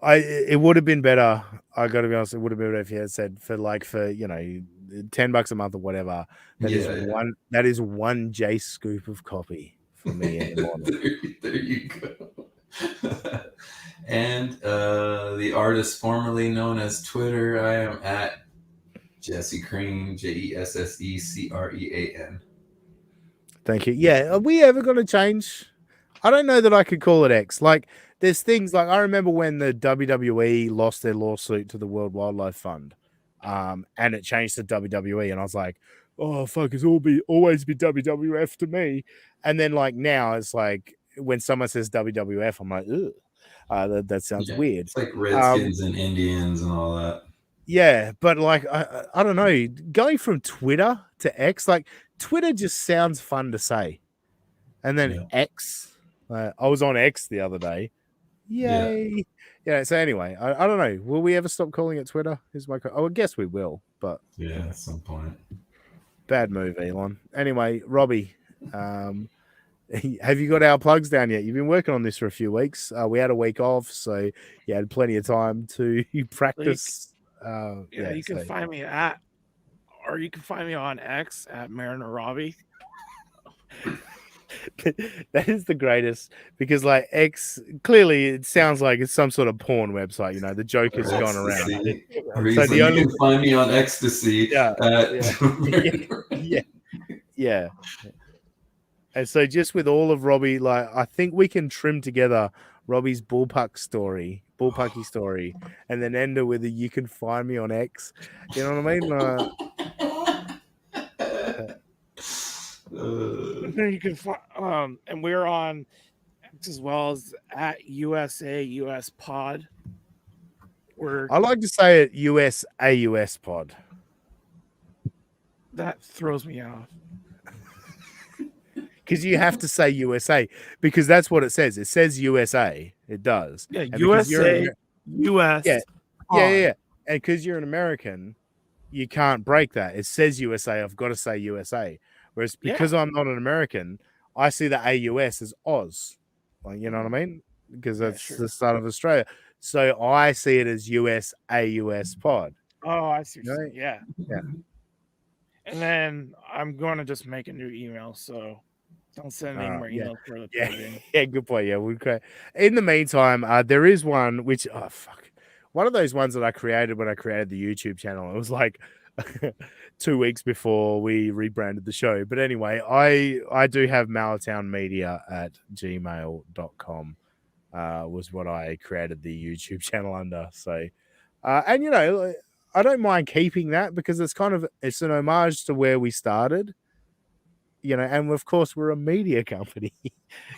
It would have been better. I got to be honest. It would have been better if you had said for $10 a month or whatever. That is one J Scoop of coffee for me in the morning. there you go. And the artist formerly known as Twitter, I am at Jesse Crane, JESSECREAN. Thank you. Yeah, are we ever going to change? I don't know that I could call it X. Like, there's things like I remember when the WWE lost their lawsuit to the World Wildlife Fund, and it changed to WWE, and I was like, oh fuck, it's always be WWF to me. And then like now it's like when someone says WWF, I'm like, ugh. That sounds weird. It's like Redskins and Indians and all that. Yeah, but like I don't know, going from Twitter to X, like Twitter just sounds fun to say, and then X. I was on X the other day. Yay! Yeah. So anyway, I don't know. Will we ever stop calling it Twitter? I guess we will, but yeah, at some point. Bad move, Elon. Anyway, Robbie, have you got our plugs down yet? You've been working on this for a few weeks. We had a week off, so you had plenty of time to practice. You can find me you can find me on X at Mariner Robbie. That is the greatest because like X clearly it sounds like it's some sort of porn website. You know, the joke has gone around. So you can find me on Ecstasy. Yeah. And so just with all of Robbie, like I think we can trim together Robbie's Bullpucky story, and then end it with a "you can find me on X." You know what I mean? You can find, and we're on X as well as at US Pod. I like to say it US Pod. That throws me off. Because you have to say USA because that's what it says. It says USA. It does. Yeah, USA, US. Yeah. And because you're an American, you can't break that. It says USA. I've got to say USA. Whereas because I'm not an American, I see the AUS as Oz. Like, you know what I mean? Because that's the start of Australia. So I see it as US Pod. Oh, I see. Yeah. And then I'm going to just make a new email. So don't send any more emails for the plugin. Yeah, good point. Yeah, in the meantime, there is one which one of those ones that I created when I created the YouTube channel. It was like 2 weeks before we rebranded the show. But anyway, I do have malatownmedia@gmail.com was what I created the YouTube channel under. So and you know, I don't mind keeping that because it's an homage to where we started. You know, and of course we're a media company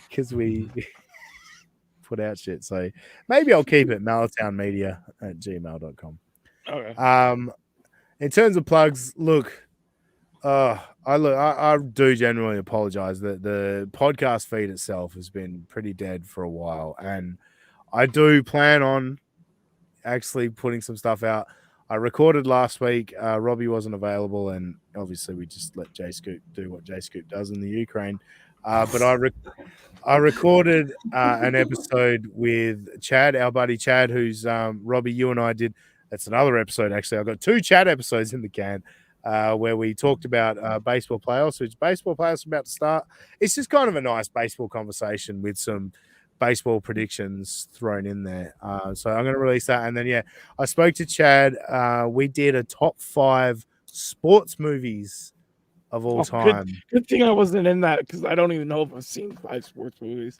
because we put out shit. So maybe I'll keep it malatownmedia@gmail.com. Okay. In terms of plugs, look, I do genuinely apologize that the podcast feed itself has been pretty dead for a while, and I do plan on actually putting some stuff out. I recorded last week. Robbie wasn't available, and obviously we just let J Scoop do what J Scoop does in the Ukraine. But I recorded an episode with Chad, our buddy Chad, who's Robbie. You and I did. That's another episode actually. I've got 2 Chad episodes in the can where we talked about baseball playoffs, which baseball playoffs are about to start. It's just kind of a nice baseball conversation with some baseball predictions thrown in there. So I'm going to release that. And then, I spoke to Chad. We did a top 5 sports movies of all time. Good thing I wasn't in that because I don't even know if I've seen 5 sports movies.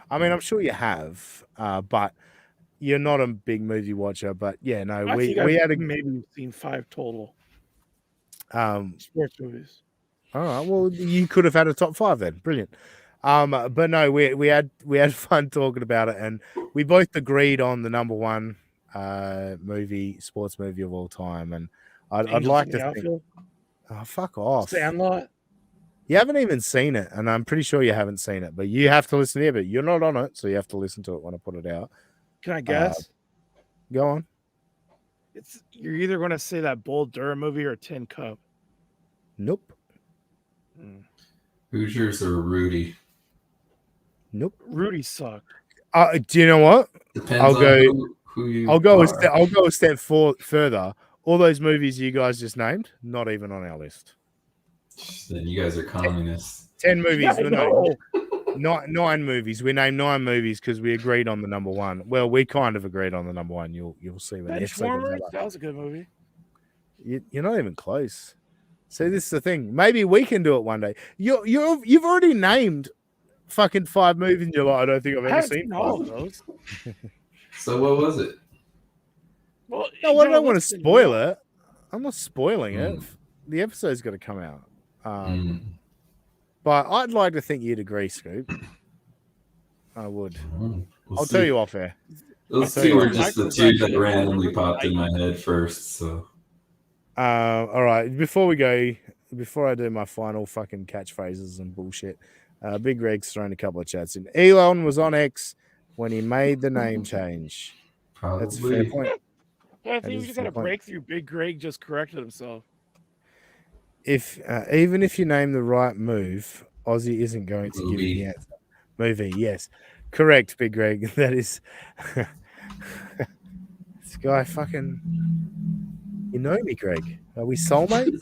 I mean, I'm sure you have, but you're not a big movie watcher. But we had maybe seen 5 total. Sports movies. All right. Well, you could have had a top 5 then. Brilliant. But no, we had fun talking about it, and we both agreed on the number one sports movie of all time. And I'd Angels like in to the think, Outfield. oh, fuck off. Sandlot. You haven't even seen it, and I'm pretty sure you haven't seen it, but you have to listen to it. But you're not on it, so you have to listen to it when I put it out. Can I guess? Go on. You're either going to say that Bull Durham movie or Tin Cup. Nope. Hoosiers or Rudy? Nope. Rudy sucked. Do you know what? Depends on who you I'll go are. a step further. All those movies you guys just named, not even on our list. Then you guys are communists. 10 movies. Yeah, no. 9 movies. We named 9 movies because we agreed on the number one. Well, we kind of agreed on the number one. You'll see when Benchwarmers. That was a good movie. You're not even close. See, this is the thing. Maybe we can do it one day. You've already named fucking 5 movies, and you're like, I don't think I've ever seen all of those. So what was it? Well, no, I don't want to spoil it. I'm not spoiling it. The episode's got to come out. But I'd like to think you'd agree, Scoop. I would. I'll tell you off air. Those two were just the two that randomly popped in my head first. So, all right. Before I do my final fucking catchphrases and bullshit, Big Greg's thrown a couple of chats in. Elon was on X when he made the name change. probably. That's a fair point. Yeah, I think we just got a breakthrough. Big Greg just corrected himself. If even if you name the right move, Ozzy isn't going to give you the answer. Movie, yes, correct, Big Greg. That is this guy. Fucking, you know me, Greg. Are we soulmates?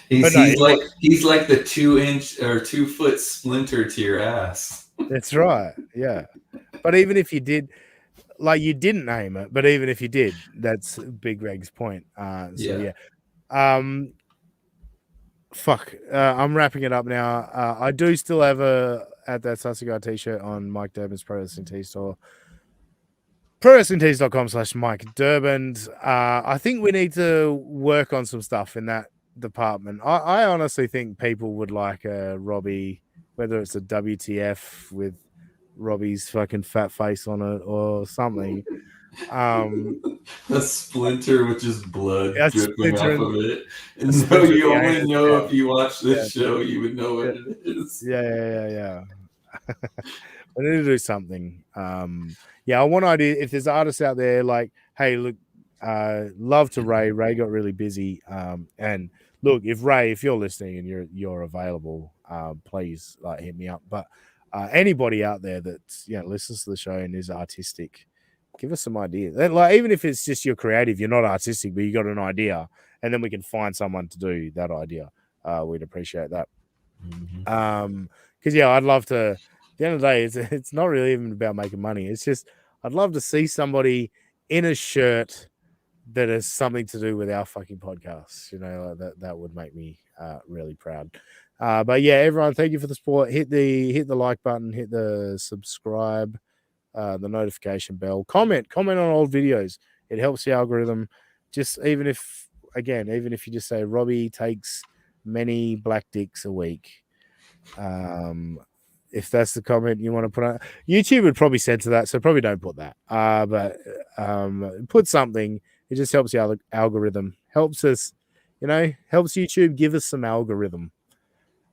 he's like the 2-inch or 2-foot splinter to your ass. That's right. Yeah, but even if you did, like, you didn't name it, but even if you did, that's Big Greg's point. Yeah. I'm wrapping it up now. I do still have a At That Sassy Guy t-shirt on Mike Durbin's Pro Wrestling Tee store. ProWrestlingTees.com/Mike Durbin. I think we need to work on some stuff in that department. I honestly think people would like a Robbie, whether it's a WTF with Robbie's fucking fat face on it or something. A splinter with just blood dripping off of it. And so so you only know if you watch this show, you would know what it is. Yeah. We need to do something. I want idea. If there's artists out there like, hey, look, love to Ray. Ray got really busy. And look, if you're listening and you're available, please hit me up. But anybody out there that listens to the show and is artistic, give us some ideas. Like, even if it's just you're creative, you're not artistic, but you got an idea, and then we can find someone to do that idea. We'd appreciate that. Because I'd love to. At the end of the day, it's not really even about making money. It's just I'd love to see somebody in a shirt that has something to do with our fucking podcast. That would make me really proud. But yeah, everyone, thank you for the support. Hit the like button, hit the subscribe, the notification bell, comment on old videos. It helps the algorithm. Just even if you just say Robbie takes many black dicks a week, if that's the comment you want to put on, YouTube would probably censor that, so probably don't put that. But put something. It just helps the algorithm. Helps us, helps YouTube give us some algorithm.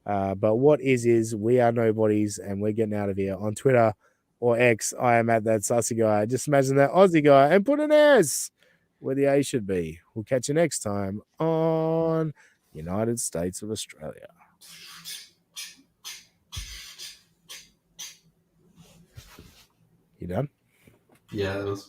But what is we are nobodies, and we're getting out of here. On Twitter or X, I am at that sassy guy. Just imagine that Aussie guy and put an S where the A should be. We'll catch you next time on United States of Australia. You done? Yeah, that was